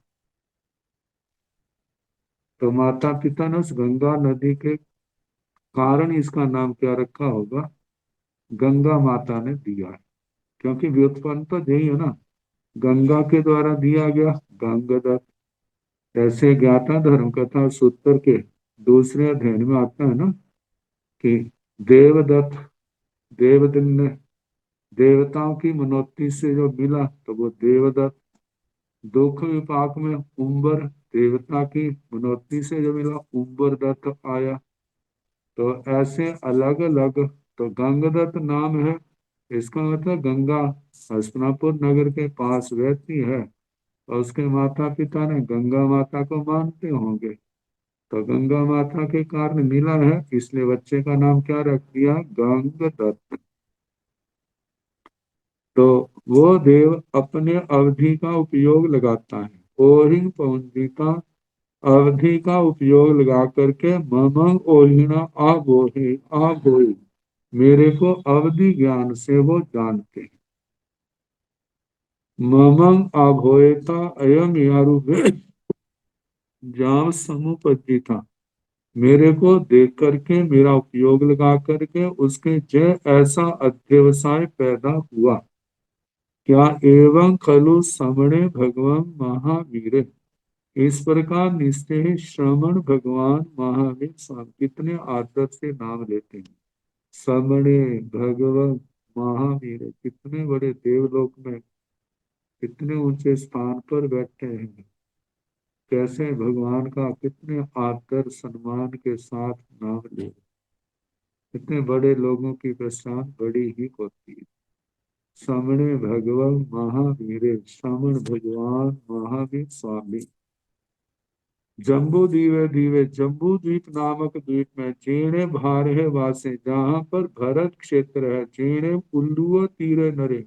तो माता पिता ने उस गंगा नदी के कारण इसका नाम क्या रखा होगा? गंगा माता ने दिया है। क्योंकि व्युत्पन्न तो यही है ना, गंगा के द्वारा दिया गया गंग दत्त। ऐसे ज्ञाता धर्म कथा सूत्र के दूसरे अध्याय में आता है ना कि देवदत्त, देवदिन ने देवताओं की मनोती से जो मिला तो वो देवदत्त। दुख विपाक में उम्बर, देवता की मनोती से जो मिला उम्बर दत्त आया। तो ऐसे अलग अलग, तो गंगदत्त नाम है। इसका मतलब गंगा हस्तिनापुर नगर के पास रहती है और उसके माता पिता ने गंगा माता को मानते होंगे, तो गंगा माता के कारण मिला है, इसलिए बच्चे का नाम क्या रख दिया? गंगदत्त। तो वो देव अपने अवधि का उपयोग लगाता है। ओहिंग पौंजिका अवधि का उपयोग लगा करके ममंग ओहिणा आबोहे आबोहे, मेरे को अवधि ज्ञान से वो जानते हैं। ममंग आघोयता अयम यारुवे जाम समुपजिता, मेरे को देख करके मेरा उपयोग लगा करके उसके जय ऐसा अध्यवसाय पैदा हुआ। क्या एवं खलु समणे भगवान महावीर, इस प्रकार निश्चय श्रवण भगवान महावीर स्वामी, कितने आदर से नाम लेते हैं। समणे भगवान महावीर, कितने बड़े देवलोक में कितने ऊंचे स्थान पर बैठे हैं, कैसे भगवान का कितने आदर सम्मान के साथ नाम ले। इतने बड़े लोगों की पहचान बड़ी ही होती है। सामने भगवान महावीर, सामण भगवान महावीर स्वामी। जम्बू दीवे दीवे, जम्बू द्वीप नामक द्वीप में चीणे भार है वासे, जहाँ पर भरत क्षेत्र है। चीणे उल्लू तीरे नरे,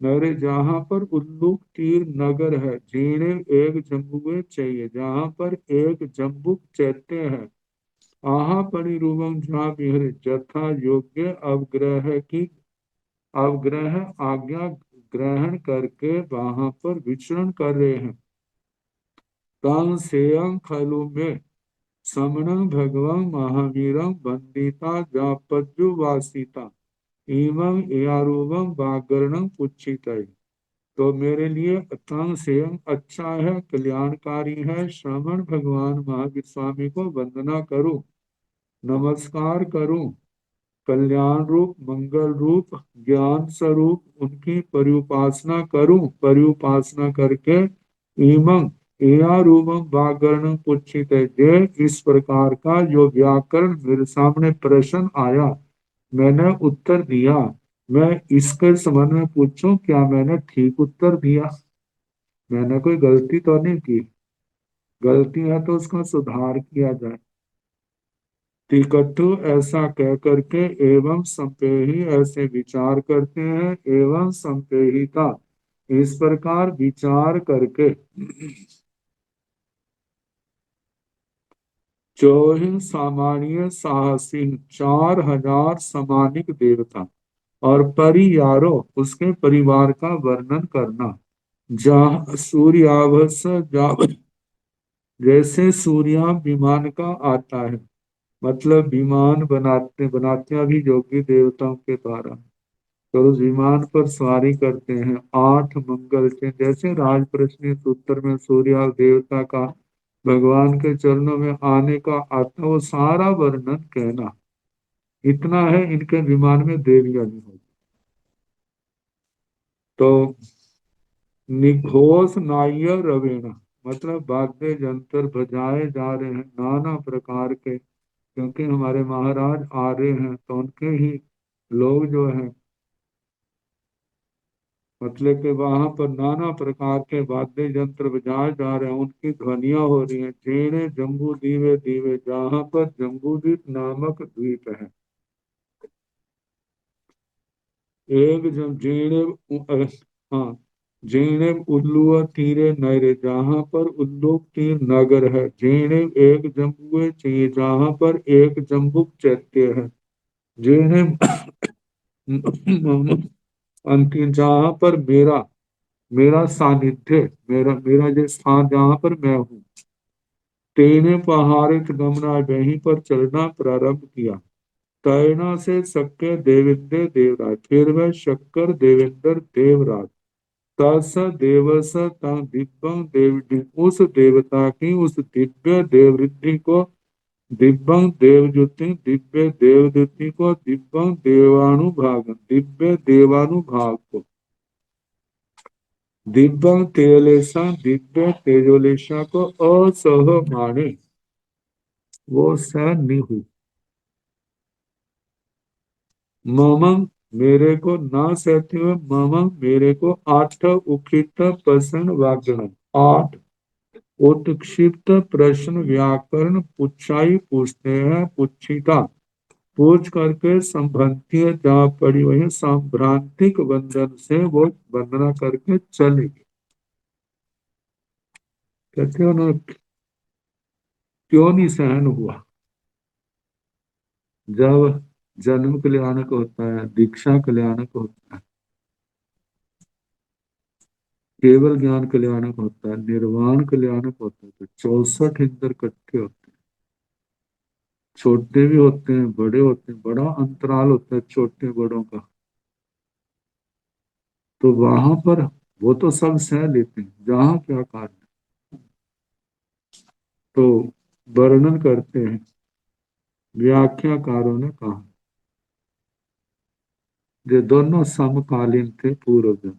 नरे जहाँ पर उल्लूक तीर नगर है। चीणे एक जम्बुए चाहिए, जहाँ पर एक जम्बुक चैत्य है। आहा परिरूपम जहाँ बिहरे, जथा योग्य अवग्रह की अवग्रह आज्ञा ग्रहण करके वहां पर विचरण कर रहे हैं। तम सेयं खलु में समणं भगवं महावीरं वंदिता जापज्जुवासिता इमं यारूपम वागरणं पुच्छित। तो मेरे लिए तम सेयं अच्छा है, कल्याणकारी है। श्रवण भगवान महावीर स्वामी को वंदना करूं, नमस्कार करूं, कल्याण रूप मंगल रूप ज्ञान स्वरूप उनकी परिउपासना करूं। परिउपासना करके इमं एया रूपम व्याकरण पुच्छित है, जे इस प्रकार का जो व्याकरण मेरे सामने प्रश्न आया, मैंने उत्तर दिया। मैं इसके संबंध में पूछूं, क्या मैंने ठीक उत्तर दिया? मैंने कोई गलती तो नहीं की? गलती है तो उसका सुधार किया जाए। तिकट्ठु ऐसा कह करके एवं संपेही ऐसे विचार करते हैं। एवं संपेहिता, इस प्रकार विचार करके चौहिन सामान्य साहसी 4000 समानिक देवता और परियारो उसके परिवार का वर्णन करना। जहाँ सूर्याभस जैसे सूर्या विमान का आता है, मतलब विमान बनाते बनाते अभी योगी देवताओं के द्वारा, तो उस विमान पर सवारी करते हैं। 8 मंगल के जैसे राज प्रश्न सूत्र में सूर्य देवता का भगवान के चरणों में आने का आता, वो सारा वर्णन कहना। इतना है, इनके विमान में देवियां नहीं होती। तो निघोष नायर रवेणा, मतलब वाद्य यंत्र बजाए जा रहे हैं नाना प्रकार के, क्योंकि हमारे महाराज आ रहे हैं, तो उनके ही लोग जो हैं, मतलब कि वहां पर नाना प्रकार के वाद्य यंत्र बजाए जा रहे हैं, उनकी ध्वनियां हो रही हैं। जीणे जम्बू दीवे दीवे, जहां पर जम्बू द्वीप नामक द्वीप है। एक जब जीणे हाँ, जीणे उल्लू तीरे नरे, जहां पर उल्लू तीर नगर है। जीणे एक जम्बुए चाहिए, जहां पर एक जम्बुक चैत्य है। जीणे अंतिम, जहां पर मेरा मेरा सानिध्य, मेरा मेरा जो स्थान जहां पर मैं हूँ। तेने पहाड़ित गमना, वहीं पर चलना प्रारंभ किया। तैना से शक्य देवेंद्र देवराज, फिर वह शक्कर देवेंद्र देवराज। तस देवस तं दिव्यं देव, उस देवता की उस दिव्य देवृद्धि को, दिव्यं देवज्योति दिव्य देवज्योति को, दिव्यं देवानुभाग दिव्य देवानुभाग को, दिव्यं तेजलेशा दिव्य तेजोलेशा को असह माने, वो सहन नहीं हुई। ममं, मेरे को ना सहते हुए, ममं मेरे को, आठ उखित प्रश्न व्याकरण, 8 उत्क्षिप्त प्रश्न व्याकरण पुच्छाई पूछते हैं। पुच्छिता पूछ करके संभंतिय जा पड़ी वही सांभ्रांतिक बंधन से वो वंदना करके चली गई। कहते हैं उन्हें क्यों नहीं सहन हुआ। जब जन्म कल्याणक होता है, दीक्षा कल्याणक होता है, केवल ज्ञान कल्याणक होता है, निर्वाण कल्याणक होता है, तो 64 इंद्र इकट्ठे होते हैं। छोटे भी होते हैं, बड़े होते हैं, बड़ा अंतराल होता है छोटे बड़ों का। तो वहां पर वो तो सब सह लेते हैं, जहां क्या कार्य। तो वर्णन करते हैं व्याख्याकारों ने कहा, ये दोनों समकालीन थे पूर्व जन्म।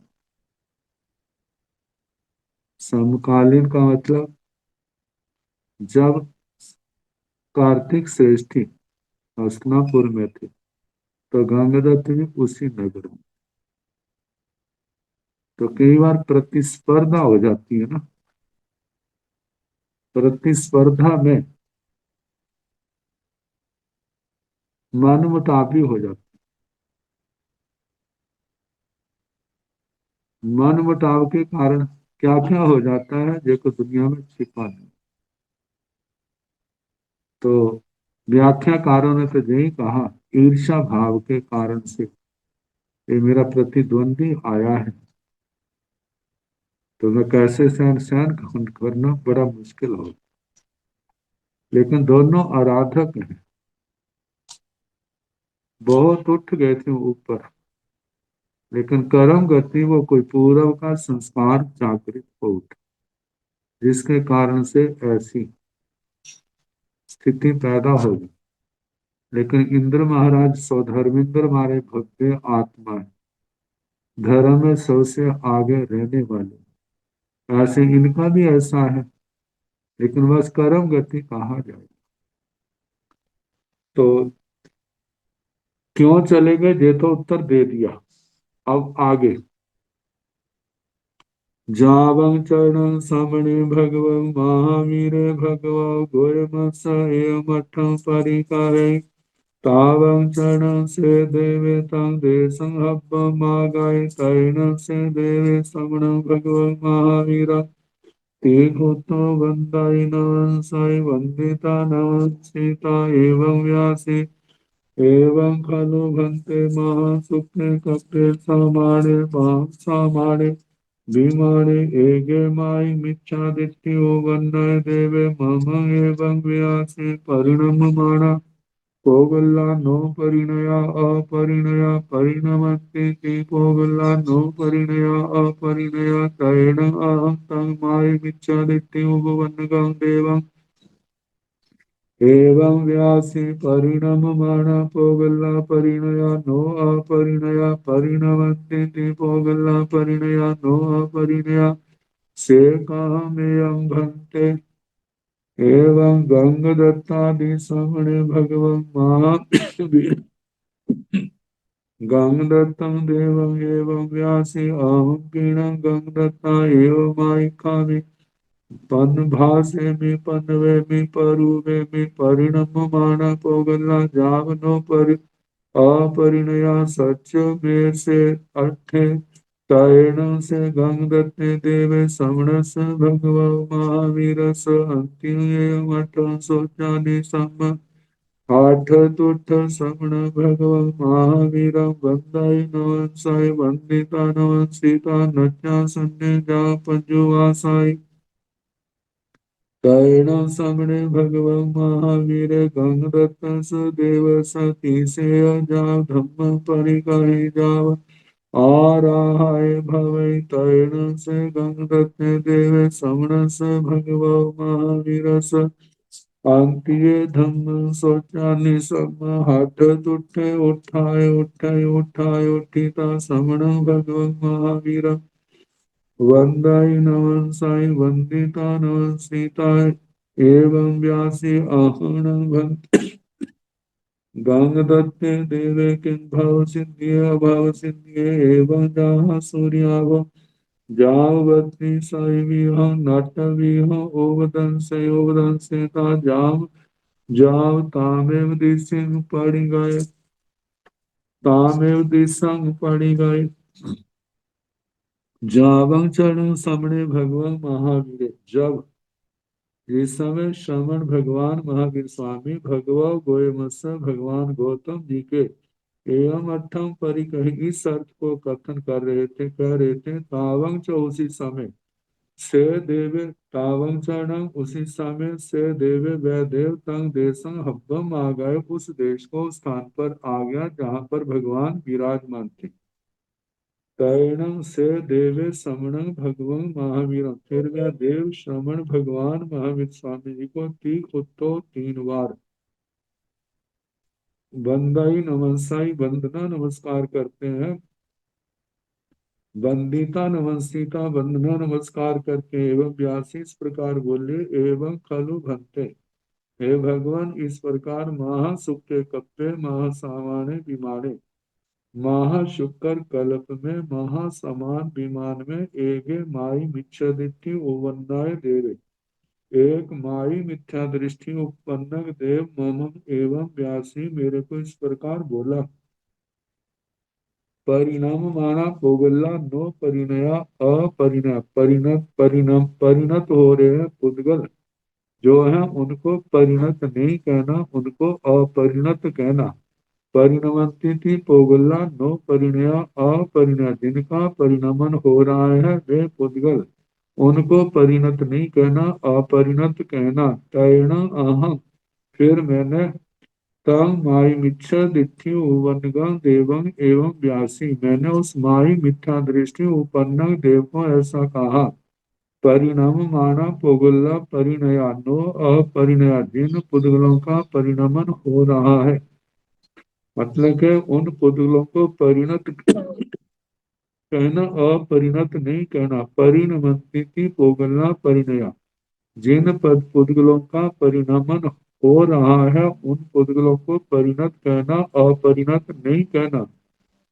समकालीन का मतलब जब कार्तिक श्रेष्ठी हस्तिनापुर में थे तो गंगादत्त भी उसी नगर में। तो कई बार प्रतिस्पर्धा हो जाती है ना, प्रतिस्पर्धा में मन मुटावी हो जाती है। मन मुटाव के कारण क्या क्या हो जाता है देखो दुनिया में छिपा नहीं। तो व्याख्याकारों ने तो यही कहा, ईर्षा भाव के कारण से ये मेरा प्रतिद्वंदी आया है, तो मैं कैसे सहन सहन करना बड़ा मुश्किल हो। लेकिन दोनों आराधक हैं, बहुत उठ गए थे ऊपर, लेकिन कर्म गति वो कोई पूर्व का संस्कार जागृत हो उठा, जिसके कारण से ऐसी स्थिति पैदा होगी। लेकिन इंद्र महाराज स्वधर्मेंद्र मारे भव्य आत्मा है, धर्म में सबसे आगे रहने वाले। ऐसे इनका भी ऐसा है, लेकिन बस कर्म गति कहा जाए। तो क्यों चले गए ये तो उत्तर दे दिया। अब आगे, जावं चरण समणे भगवं महावीरे भगवं गोयमस एवमठं परिकारे तावं चरण से देवे तं देशं हब्बमागाय तैण से देवे समणं भगवं महावीरा ते भूतो वन्दाय नमः वन्दिता नमः सीता एवं व्यासे एवं खलु भन्ते महासुखे कपटे समाने समाने विमाने एगे माई मिच्छादित्यो वन्नय देवे मम एवं व्यासे परिणममाणा पोगल्ला नो परिणया अपरिणया परिणमन्ते ते पोगल्ला नो परिणया अपरिणया तयेण अहं तं माई मिच्छादित्यो वन्नगं देवम् एवं व्यासी परिणममाणा पोगल्ला परिणया नो अपरिणया परिणमन्ते ते पोगल्ला परिणया नो अपरिणया से कामेयं भन्ते एवं गंगदत्तादि समणे भगवन् महावीर गंगदत्तं देवं एवं व्यासी अहं गीणं गंगदत्ता एव मायिकामि पन भासे में पनवे में परुवे में परिणम माना पोगला जावनो पर अपरिणया सच में से अर्थे तैण से गंगदत्ते देवे समणस भगव महावीर स अंत्य मठ सोचानि सम आठ तुठ समण भगव महावीर वंदाय नवन साई वंदिता नवन सीता नचा सन्ने जा पंजुवासाई तैण समणे भगवं महावीर गंगदत्त सुदेव सती से जाव धम्म परिकहि जाव आराहाय भवै तैण से गंगदत्त देव समण स भगवो महावीर स अंतिये धम्म सोचानि सम हाथ तुठे उठाए उठाए उठाए उठिता समण भगवं महावीर वंदाई नमन साई वंदिता नमन सीता एवं व्यासी आहण भक्त गंगदत्ते देवे किं भव सिद्धि अभव सिद्धि एवं जहाँ सूर्याभ जावती साई विह नट विह ओवदन से ता जाम जाव तामेव दिशं पढ़ी गए, तामेव दिशं पढ़ी गए। जावं चरण समणे भगवान महावीर। जब इस समय श्रवण भगवान महावीर स्वामी भगवत गोयमस भगवान गौतम जी के एवं अठम परिकह इस अर्थ को कथन कर रहे थे, कह रहे थे। तावं च उसी समय से देवे, तावं चरणं उसी समय से देवे वह देव तंग देशं हब्बम आ गए, उस देश को स्थान पर आ गया जहाँ पर भगवान विराजमान थे। तैणं से देवे समणं भगवान महावीर। फिर वह देव श्रमण भगवान महावीर स्वामी जी को तीन बार बंदाई नमस्साई वंदना नमस्कार करते हैं। वंदिता नमस्सिता वंदना नमस्कार करके एवं व्यासी इस प्रकार बोले, एवं खलु भंते। हे भगवान, इस प्रकार महासुख के कप्पे महासामाने विमाने, महाशुकर कल्प में महासमान विमान में एगे माई मिच्छदिति उवन्नाय देवे। एक माई मिथ्या दृष्टि उपन्नक देव मम एवं व्यासी मेरे को इस प्रकार बोला। परिणाम माना पोगल्ला नो परिणया अपरिणय, परिणत हो रहे हैं पुद्गल जो है उनको परिणत नहीं कहना, उनको अपरिणत कहना। परिणमती थी पोगल्ला नो परिणया अपरिणय, जिनका परिणमन हो रहा है वे पुद्गल, उनको परिणत नहीं कहना, अपरिणत कहना। तैण अहम, फिर मैंने तम माई मिथ्या दृष्टि उपन्न देवं एवं व्यासी, मैंने उस माई मिथ्या दृष्टि उपन्न देव को ऐसा कहा। परिणाम माना पुगला परिणया नो अपरिणया, जिन पुद्गलों का परिणमन हो रहा है, मतलब के उन पुद्गलों को परिणत कहना, अपरिणत नहीं कहना। परिणमती पुगला परिणया, जिन पद पुद्गलों का परिणमन हो रहा है उन पुद्गलों को परिणत कहना, अपरिणत नहीं कहना।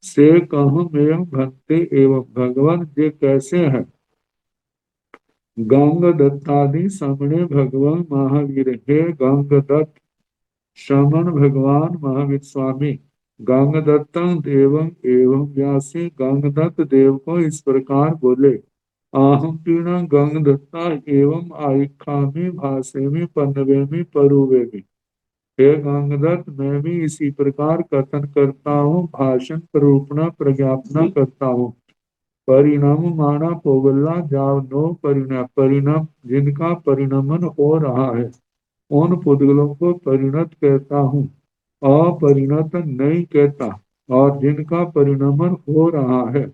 से कहम एवं भक्ति एवं, भगवान ये कैसे है। गंग दत्तादि सामने भगवान महावीर, हे गंग दत्त श्रमण भगवान महावीर स्वामी। गंग दत्त देवं एवं व्यासी, गंग दत्त देव को इस प्रकार बोले। आहम पीणा गंग दत्ता एवं आइखामी भाषेमी पन्नवेमी परुवेमी। हे गंगदत्त, मैं भी इसी प्रकार कथन करता हूँ, भाषण प्ररूपणा प्रज्ञापना करता हूँ। परिणाम माना पोगल्ला जाव नो परिणय, परिणाम जिनका परिणमन हो रहा है उन पुद्गलों को परिणत कहता हूँ, अपरिणत नहीं कहता। और जिनका परिणमन हो रहा है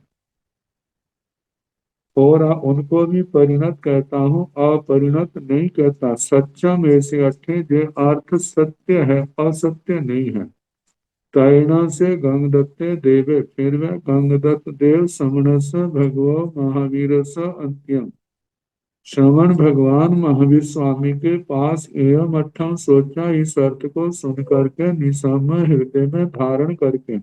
और उनको भी परिणत कहता हूँ, अपरिणत नहीं कहता। सत्यम ऐसे अठे जे अर्थ सत्य है, असत्य नहीं है। तैणा से गंगदत्ते देवे, फिर वह गंगदत्त देव समणस भगवो महावीर स अंत्यम, श्रवण भगवान महावीर स्वामी के पास एवं अठम सोचा, इस अर्थ को सुन करके निसम हृदय में धारण करके।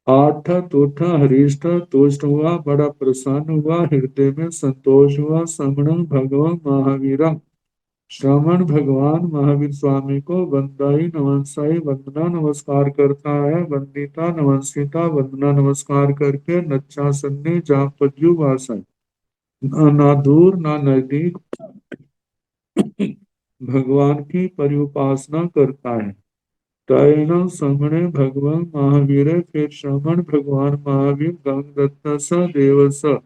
आठ तोठा हरिष्ठ तुष्ट हुआ, बड़ा प्रसन्न हुआ, हृदय में संतोष हुआ। समण भगवान महावीरम, श्रवण भगवान महावीर स्वामी को वंदाई नमस्साई वंदना नमस्कार करता है। वंदिता नमस्सिता वंदना नमस्कार करके नच्चासन्ने जा पद्यु वासन, ना दूर ना नजदीक भगवान की परिउपासना करता है। तैण समणे भगवान महावीर, फिर श्रवण भगवान महावीर गंगदत्त स देव स,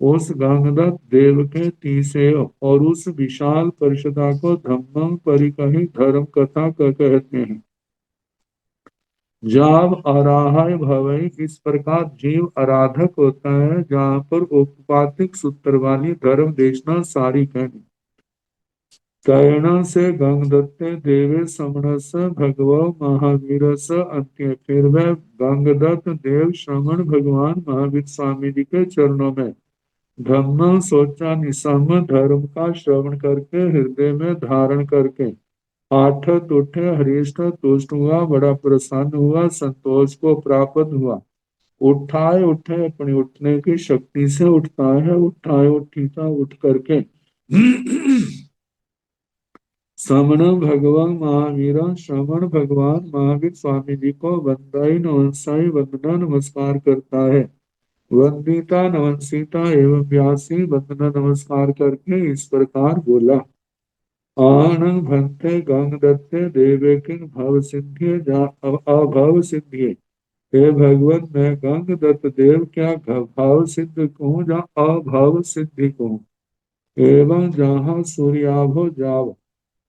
उस गंगदत्त देव के तीसरे और उस विशाल परिषदा को धम्मं परिकही धर्म कथा कहते हैं। जाव आराहाय भवई, इस प्रकार जीव आराधक होता है जहाँ पर उपपातिक सूत्र वाली धर्म देशना सारी कहनी। तैणा से गंगदत्ते देवे समणस भगवो महावीर स अंत्य, फिर वह गंगदत्त देव श्रवण भगवान महावीर स्वामी जी के चरणों में धम्म सोचा निसम धर्म का श्रवण करके हृदय में धारण करके आठ उठे हरिष्ठ तुष्ट हुआ, बड़ा प्रसन्न हुआ, संतोष को प्राप्त हुआ। उठाए उठे, अपनी उठने की शक्ति से उठता है, उठाए उठीता उठ करके श्रमण भगवान महावीर श्रमण भगवान महावीर स्वामी जी को वंदाई नमस्साई वंदना नमस्कार करता है। वंदिता नमस्सीता एवं व्यासी वंदना नमस्कार करके इस प्रकार बोला। आनंद भंते गंग दत्ते देवे किंग भव सिद्धि अभव सिद्धि। हे भगवान मैं गंग दत्त देव क्या भाव सिद्ध कहूँ जहाँ अभाव सिद्धि कहूँ। एवं जहाँ सूर्याभ जाव।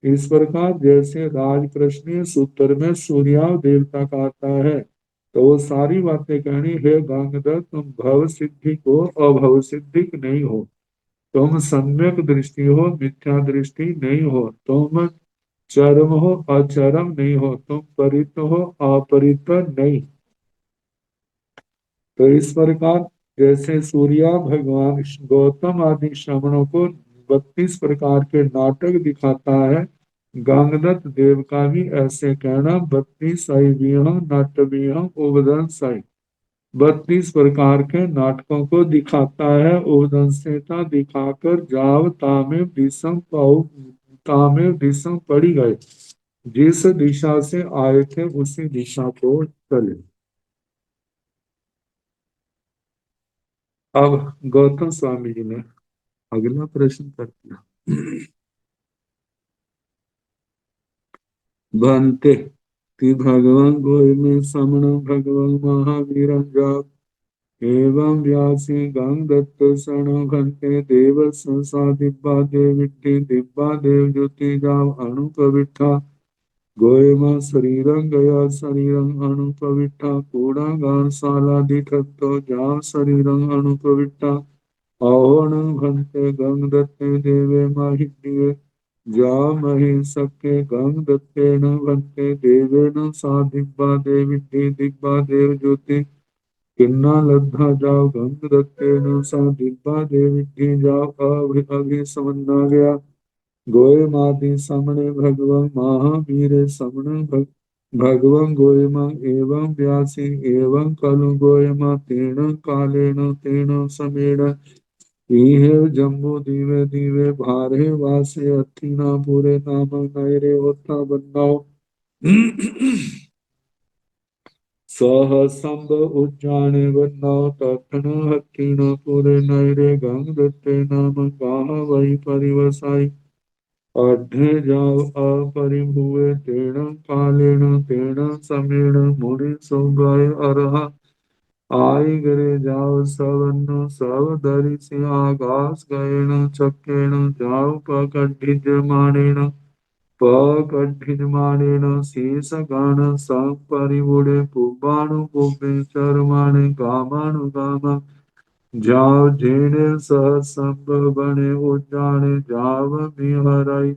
इस प्रकार जैसे राजप्रश्न सूत्र में सूर्याव देवता का आता है तो वो सारी बातें कहनी। हे गंगदत्त तुम भव सिद्धि को अभव सिद्धि नहीं हो। तुम सम्यक दृष्टि हो मिथ्या दृष्टि नहीं हो। तुम चरम हो अचरम नहीं हो। तुम परित हो अपरित नहीं। तो इस प्रकार जैसे सूर्या भगवान गौतम आदि श्रमणों को 32 प्रकार के नाटक दिखाता है, गंगदत्त देव का भी ऐसे कहना 32 नाट्यव्यूहम उपदन साई 32 प्रकार के नाटकों को दिखाता है। उपदंसेता दिखाकर जाव तामेव दिशम पड़ी गए। जिस दिशा से आए थे उसी दिशा को चले। अब गौतम स्वामी जी ने अगला प्रश्न कर दिया। बनते कि भगवान गोय में समण भगवान महावीर जाप एवं व्यासी गंग दत्त शरण घंटे देव संसा दिब्बा देव विट्ठी दिब्बा देव ज्योति जाव अणुपविठा गोयमा शरीरं गया शरीरं अणुपविठा कूड़ा गान साला दिठत्तो जाव शरीरं अणुपविठा आहोणं भंते गंग दत्ते देवे माहिष्ये जा महि सके गंग दत्तेन भंते देवेन सा दिब्बा देवी दिब्बा देव ज्योति किन्ना लब्धा जाओ गंग दत्तेन सा दिब्बा देवी जाओ अभि अभि समन्ना गया गोय मादि समणे भगवं महावीरे समण भगवं गोयमा एवं व्यासी एवं कलु गोयमा तेन कालेन तेन समेण इहे जम्बो दीवे दीवे भारे वासे अथिना पूरे नाम नयरे होता बनाओ सह संभ उज्जाने बनाओ तथन हथिना पूरे नयरे गंग दत्ते नाम गाह वही परिवसाई अढ़े जाओ अपरिभुए तेण कालेन तेण समेण मुनि सुगाय अरहा आई गिरे जाओ सवन्न सब धरि से आकाश गएण चक्केण जाओ पकड्ढिज मानेण पकड्ढिज मानेण शीस गान संग परिबुड़े पुब्बाणु पुब्बे चरमाणे गामाणु गामा जाओ जेने सह संभ बने उजाने जाव बिहराई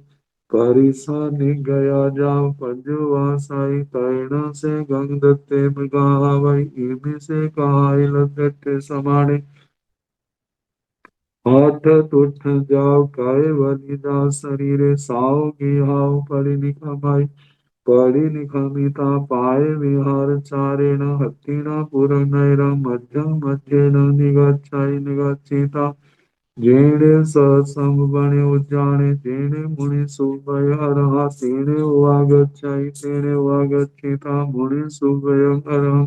परिसा गया जाओ पंजवासाई तैण से गंग दत्ते मृगावई इमे से कहाई लदते समाने हाथ तुठ जाओ काय बलि जाओ शरीरे साओ गिहाओ परि निखमाई परि निखमिता पाए विहार चारेण हत्तिना पुर नैर मध्यम मध्येन निगच्छाई निगच्छिता जेणे सत्संग बने उज्जाने तेने मुनि सुभय अरहा तेने वागच्छाई तेने वागच्छिता मुनि सुभय अरहं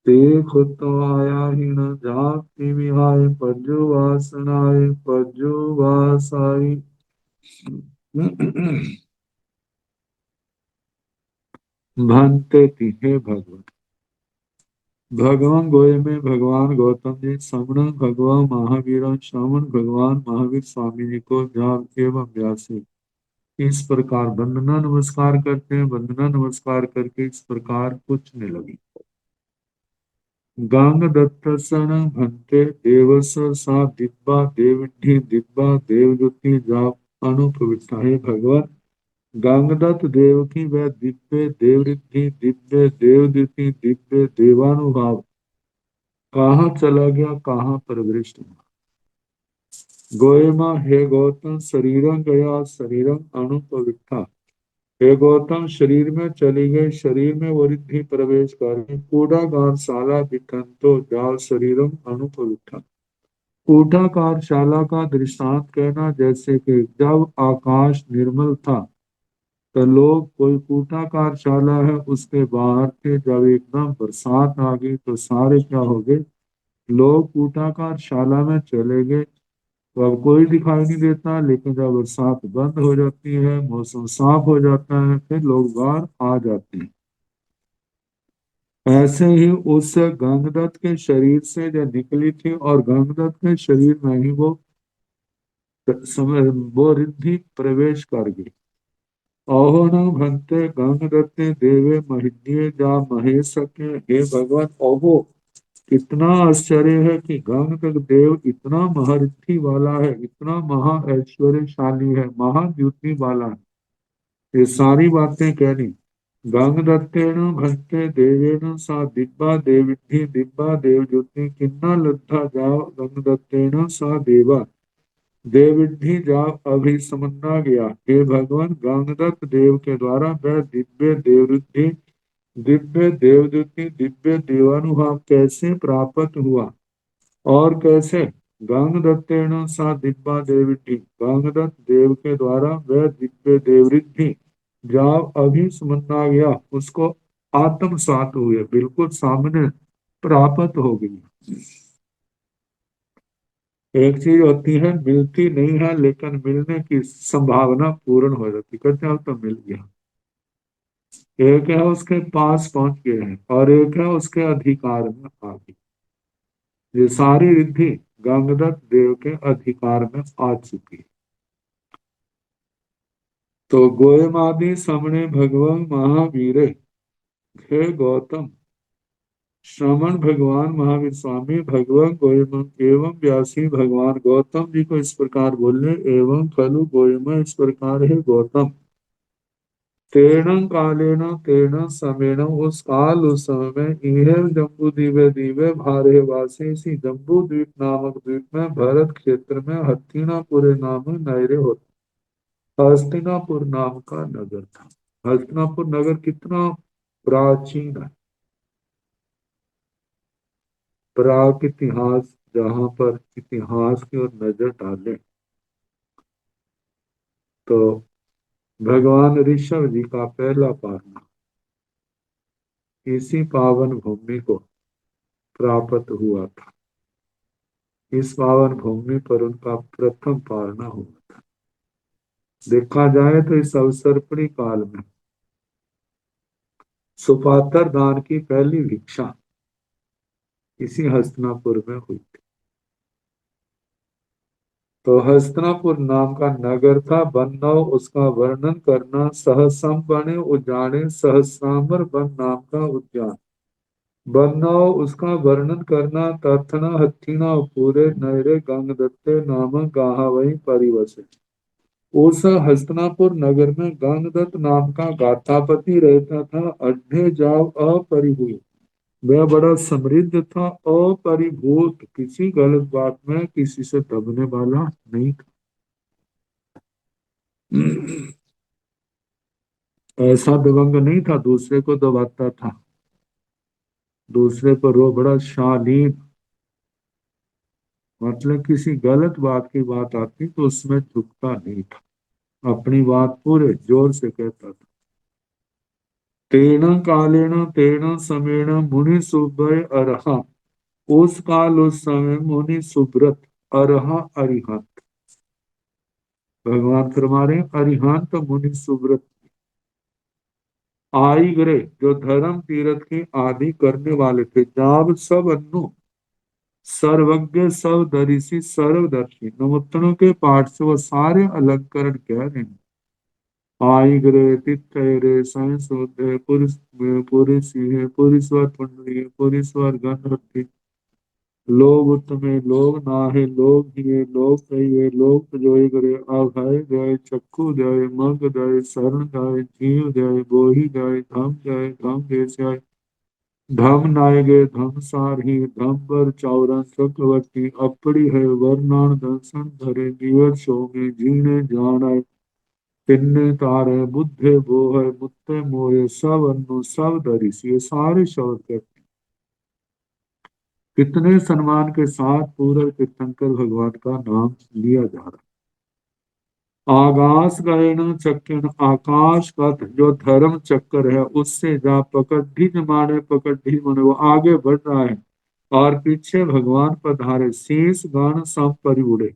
ते खुतो आया ही न जाति विहाय पज्जुवासनाय पज्जुवासाई भंते हे भगवान भगवान गोय में भगवान गौतम जी समण भगवान महावीर श्रवण भगवान महावीर स्वामी जी को जाप एवं व्यासी इस प्रकार वंदना नमस्कार करते हैं। वंदना नमस्कार करके इस प्रकार पूछने लगी। गांग दत्तसन भंते देवस सा दिब्बा देवठी दिब्बा देवज्योति जाप अनुपविष्टा है भगवान गांगदत्त देव की वह दिव्य देवरिद्धि दिव्य देवद्युति दिव्य देवानुभाव कहाँ चला गया कहाँ प्रविष्ट हुआ। गोयमा हे गौतम शरीरं गया शरीरं अणुपविठा हे गौतम शरीर में चली गई शरीर में वो रिद्धि प्रवेश कर कूड़ागार शाला दिखंतो जाल शरीरम अणुपविठा कूटाकार शाला का दृष्टांत कहना जैसे कि जब आकाश निर्मल था तो लोग, कोई कूटाकार शाला है, उसके बाहर थे, जब एकदम बरसात आ गई तो सारे क्या हो गए, लोग कूटाकार शाला में चले गए। तो अब कोई दिखाई नहीं देता, लेकिन जब बरसात बंद हो जाती है, मौसम साफ हो जाता है, फिर लोग बाहर आ जाते हैं। ऐसे ही उस गंगदत्त के शरीर से जो निकली थी, और गंगदत्त के शरीर में ही वो रिद्धि प्रवेश कर गई। अहो न भंते गंगदत्ते देवे महिद्ये जा महेश के। हे भगवान, अहो, कितना आश्चर्य है कि गंगदत्त देव इतना महरिद्धि वाला है, इतना महा ऐश्वर्यशाली है, महाद्युति वाला है। ये सारी बातें कहनी। गंगदत्तेन भंते देवेन सा दिब्बा देविद्धि दिब्बा देवज्योति किन्ना लब्धा जाओ गंगदत्तेन सा देवा देवविद्धि जाप अभी समन्ना गया। हे भगवान, गंगदत्त देव के द्वारा वह दिव्य देवरुद्धि, दिव्य देवदूति, दिव्य देवानुभाव कैसे प्राप्त हुआ, और कैसे? गंगदत्तेन सा दिव्या देवृद्धि, गंगदत्त देव के द्वारा वह दिव्य देवृद्धि जाप अभी समन्ना गया, उसको आत्मसात हुए, बिल्कुल सामने प्राप्त हो गई। एक चीज होती है, मिलती नहीं है, लेकिन मिलने की संभावना पूर्ण हो जाती, कहते हैं अब तो मिल गया। एक है उसके पास पहुंच गए हैं, और एक है उसके अधिकार में आ गई। ये सारी रिद्धि गंगदत्त देव के अधिकार में आ चुकी है। तो गोयमादि समणे भगवान महावीरे, हे गौतम, श्रवण भगवान महावीर स्वामी भगवान गोयम एवं व्यासी भगवान गौतम जी को इस प्रकार बोले, एवं खलु गोयम, इस प्रकार है गौतम। तेणं कालेन तेण समेण, उस काल उस समय में, इहे जम्बू द्वीपे द्वीपे भारे वासी, इसी जम्बू द्वीप नामक द्वीप में, भरत क्षेत्र में, हस्तिनापुर नाम नैरे होता, हस्तिनापुर नाम का नगर था। हस्तिनापुर नगर कितना प्राचीन है, प्राग इतिहास, जहां पर इतिहास की ओर नजर डालें तो भगवान ऋषभ जी का पहला पारना इसी पावन भूमि को प्राप्त हुआ था। इस पावन भूमि पर उनका प्रथम पारना हुआ था। देखा जाए तो इस अवसर्पणी काल में सुपात्र दान की पहली भिक्षा इसी हस्तिनापुर में हुई थी। तो हस्तिनापुर नाम का नगर था। बन्नव उसका वर्णन करना, सहसम बने उजाने, सहस्रामर वन नाम का उद्यान। बन्नव उसका वर्णन करना, तथना हथिना पूरे नहरे गंगदत्ते नाम गाहा वही परिवसे। उस हस्तिनापुर नगर में गंगदत्त नाम का गाथापति रहता था। अड्ढे जाव अपरिभूत, वह बड़ा समृद्ध था, अपरिभूत, किसी गलत बात में किसी से दबने वाला नहीं था। ऐसा दबंग नहीं था दूसरे को दबाता था, दूसरे पर वो बड़ा शालीन, मतलब किसी गलत बात की बात आती तो उसमें झुकता नहीं था, अपनी बात पूरे जोर से कहता था। तेन कालेन तेन समेण मुनि सुभय अरहा, उस काल उस समय मुनि सुब्रत अरहा अरिहंत, भगवान फरमा रहे अरिहंत मुनि सुब्रत आई गरे, जो धर्म तीर्थ की आदि करने वाले थे। जाब सब अन्नु, सर्वज्ञ सर्वदर्शी सर्वदर्शी, नमोत्तरों के पाठ से वो सारे अलंकरण कह रहे हैं। आई गरे तिथरे साय सोते पुरुष पुरुष है पुरुषवर पुंडरी पुरुषवर गणपति, लोग उत्तमे लोग नाहे लोग हिए लोग कहिए लोग जोई करे, अभय जय चक्षु जय मग जय शरण जय जीव जय बोहि जय धम जय धम नायगे धम सारही धम बर चौरन चक्रवर्ती, अपड़ी है वर्णान दर्शन धरे जीवर सोगे जीने जान आए, तिन्ने तारे बुद्धे बो है मुत्ते मोये सब अन्नु सब दरिस। ये सारे शब्द कहते हैं। कितने सम्मान के साथ पूर्व तीर्थंकर भगवान का नाम लिया जा रहा है। आकाश गयन चक्र, आकाश का जो धर्म चक्र है उससे जा पकड़ माने वो आगे बढ़ रहा है और पीछे भगवान पधारे। शीश गण सब परि उड़े,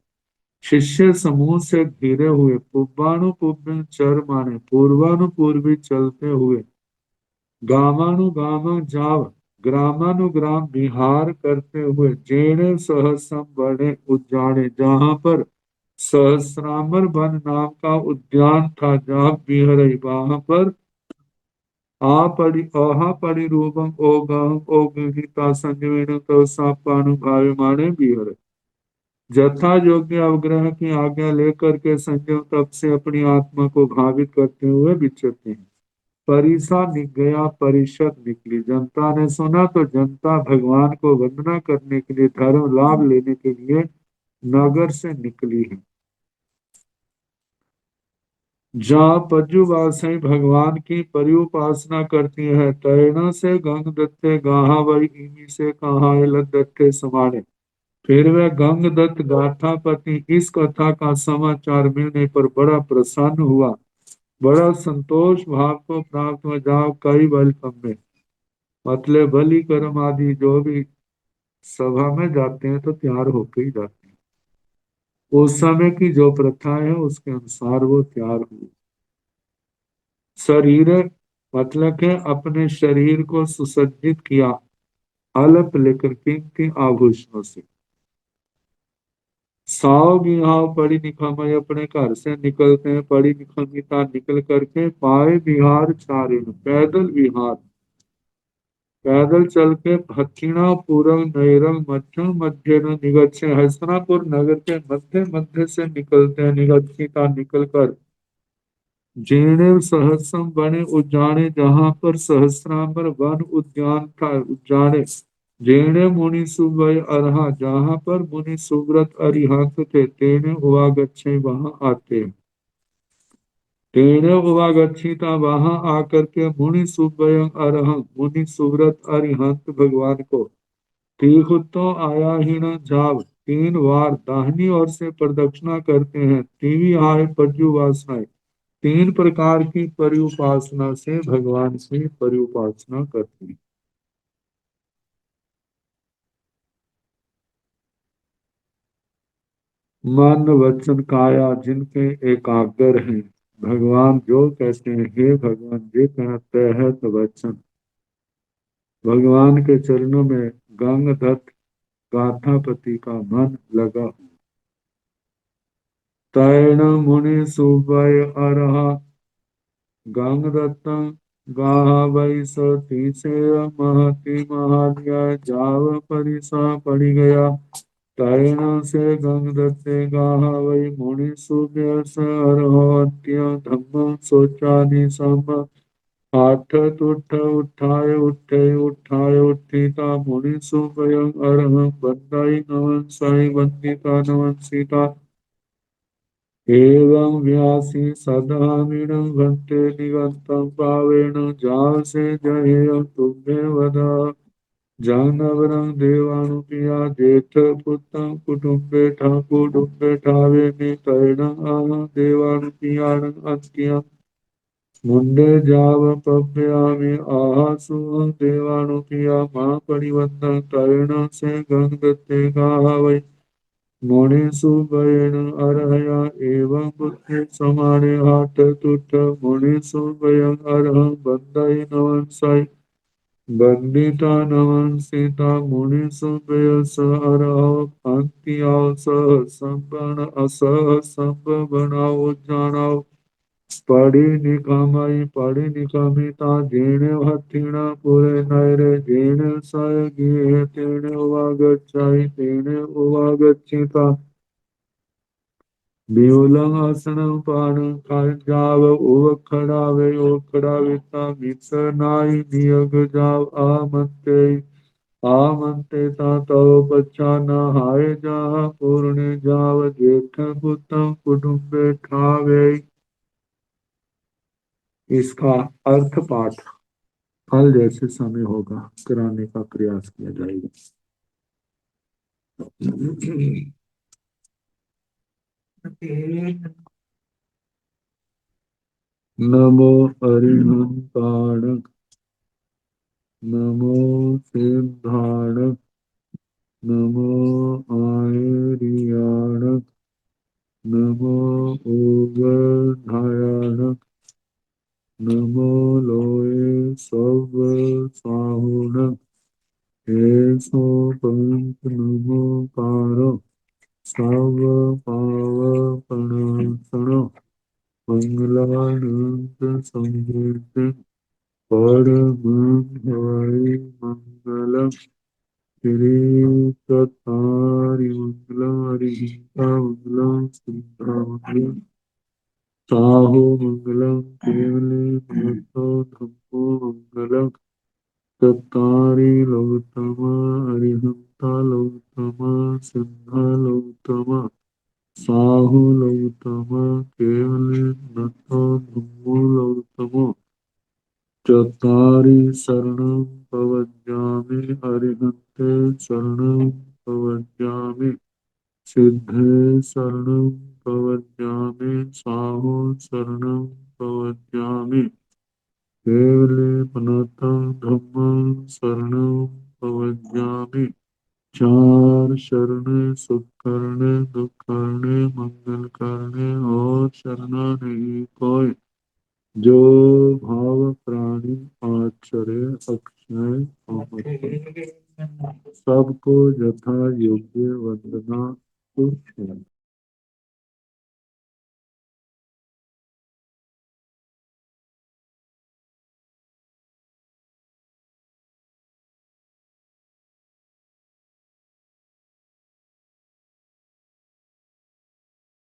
शिष्य समूह से घिरे हुए, पुब्बानुपुब्ब चर माने पूर्वानुपूर्वी चलते हुए, गामानुगाम जाव ग्रामानुग्राम विहार करते हुए, जेणे सहसम बने उजाड़े, जहां पर सहस्रामर वन नाम का उद्यान था, जहाँ बिहरई वहां पर आ पड़ी अहा पड़ी रूपम ओ गहम ओ गीता संजीवनी तो सापानु भावे माने बिहर। जथा योग्य अवग्रह की आज्ञा लेकर के संयम तप से अपनी आत्मा को भावित करते हुए विचरते हैं। परिसा गया, परिषद निकली, जनता ने सुना तो जनता भगवान को वंदना करने के लिए, धर्म लाभ लेने के लिए नगर से निकली है। जहाँ पज्जुवासई भगवान की पर्युपासना करती है, तैरण से गंग दत्ते गाहा वही इमी से कहा दत्ते समाने। फिर वह गंग दत्त गाथापति इस कथा का समाचार मिलने पर बड़ा प्रसन्न हुआ, बड़ा संतोष भाव को प्राप्त हो। जाओ कई बल में, मतलब बलि कर्म आदि जो भी सभा में जाते हैं तो तैयार होके ही जाते हैं। उस समय की जो प्रथा है उसके अनुसार वो तैयार हुए। शरीर मतलब के अपने शरीर को सुसज्जित किया, अलप लेकर कीमती आभूषणों से। साव बिहाव पढ़ी निखमय, अपने घर से निकलते हैं पढ़ी निखमिता निकल करके, पाए बिहार चारिण, पैदल विहार, पैदल चल के, हथिनापुरम नैरंग मध्यम मध्य न निगच्छे, हस्तिनापुर नगर के मध्य मध्य से निकलते हैं, निगच्छिता निकल कर, जीर्ण सहस्रम बने उजाने, जहां पर सहस्रांबर वन उद्यान था उजाने, जेणे मुनि सुवय अरहा, जहां पर मुनि सुव्रत अरिहंत थे, तेने उवागच्छे वहां आते। तेने उवागच्छिता वहां आकर के, मुनि सुवय अरहं, मुनि सुव्रत अरिहंत भगवान को, तीहुतो आया ही न जाव, 3 बार दाहिनी ओर से प्रदक्षिणा करते हैं, तीवी आय पज्जुवासनाएं, 3 प्रकार की पर्युपासना से भगवान की पर्युपासना करते हैं। मन वचन काया जिनके एकाग्र हैं, भगवान जो कहते हैं, हे भगवान जे कहते हैं तो वचन, भगवान के चरणों में गंग दत्त गाथापति का मन लगा। तैण मुनि सुबय अरहा, गंग दत्त गाहा वै सती से, महति महाज्ञा जाव परिसा पड़ी गया, तैण से गंग दत्ते गाहा वै मुनि सुव्यस अरहो, अंत्य धम्म सोचानि सम, आठ तुठ उठाए उठे उठाए उठिता, मुनि सुभयं अरहं बंदाई नमन साई वंदिता नमन सीता, एवं व्यासी सदामीनं भन्ते निगन्तं पावेन, जासे जहेयं तुभ्ये वदा, जानवरं देवानुपिया जेठ पुत्रं कुटुम्बे कुटुम्बे ठावे मे, तैणं आह देवानुपियाणं अन्त्यं, मुंडे जाव पव्यामि आहासु देवानुपिया मा परिवन्दं, तैणं से गंग दत्ते गावै, मुनिषु वयेन अर्हया एवं बुद्धि समाने, हाथ तुठ मुनिषु वयं अर्हं बंदई नमन साई, वंदिता नमन सीता, मुनिषु वयस अर्हो, अंत्याव सह संबन असह संब बनाओ जानाओ, पढ़ी निकमिता जेणे हथिना पुरे नैरे, जेणे सय गिहे तेणे उवागच्छाई, तेणे उवागच्छिता, बिहुलं आसनं पानं जाव उवखड़ावे ओखड़ाविता, मित्र नाई नियग जाव आमंते ता तव बच्चा न हाय, जहा पूर्णे जाव जेठ पुतम कुटुम्बे ठावे। इसका अर्थ पाठ फल जैसे समय होगा कराने का प्रयास किया जाएगा। नमो अरिहंताणक, नमो सिद्धाणक, नमो आयरियाणक, नमो ओगधायाणक, नमो लोए सव साहुणक, ऐसो पंत नमो पारो, सव पावपणासण, मंगलानंद समृद्धि, परम हरि मंगलम, श्री तथारि मंगलम, हरि मंगलम, सिद्धा मंगलम, साहु मंगलम, केवले महतो धम्मो मंगलम, चत्तारि लौतमा, अरिहंता लौतमा, सिद्धा लौतमा, साहु लौतमा, केवले महतो धम्मो लौतमो, चत्तारि शरणं प्रवज्जामि, अरिहन्ते शरणं प्रवज्जामि, सिद्धे शरणं प्रवज्जामि, साहो शरणं प्रवज्जामि, केवले पनतं धम्मं शरणं प्रवज्जामि, चार शरण सुख करने, दुख करने, मंगल करने और शरणा नहीं कोई, जो भाव प्राणी आचरे अक्षय अमर। सबको यथा योग्य वंदना कुछ है।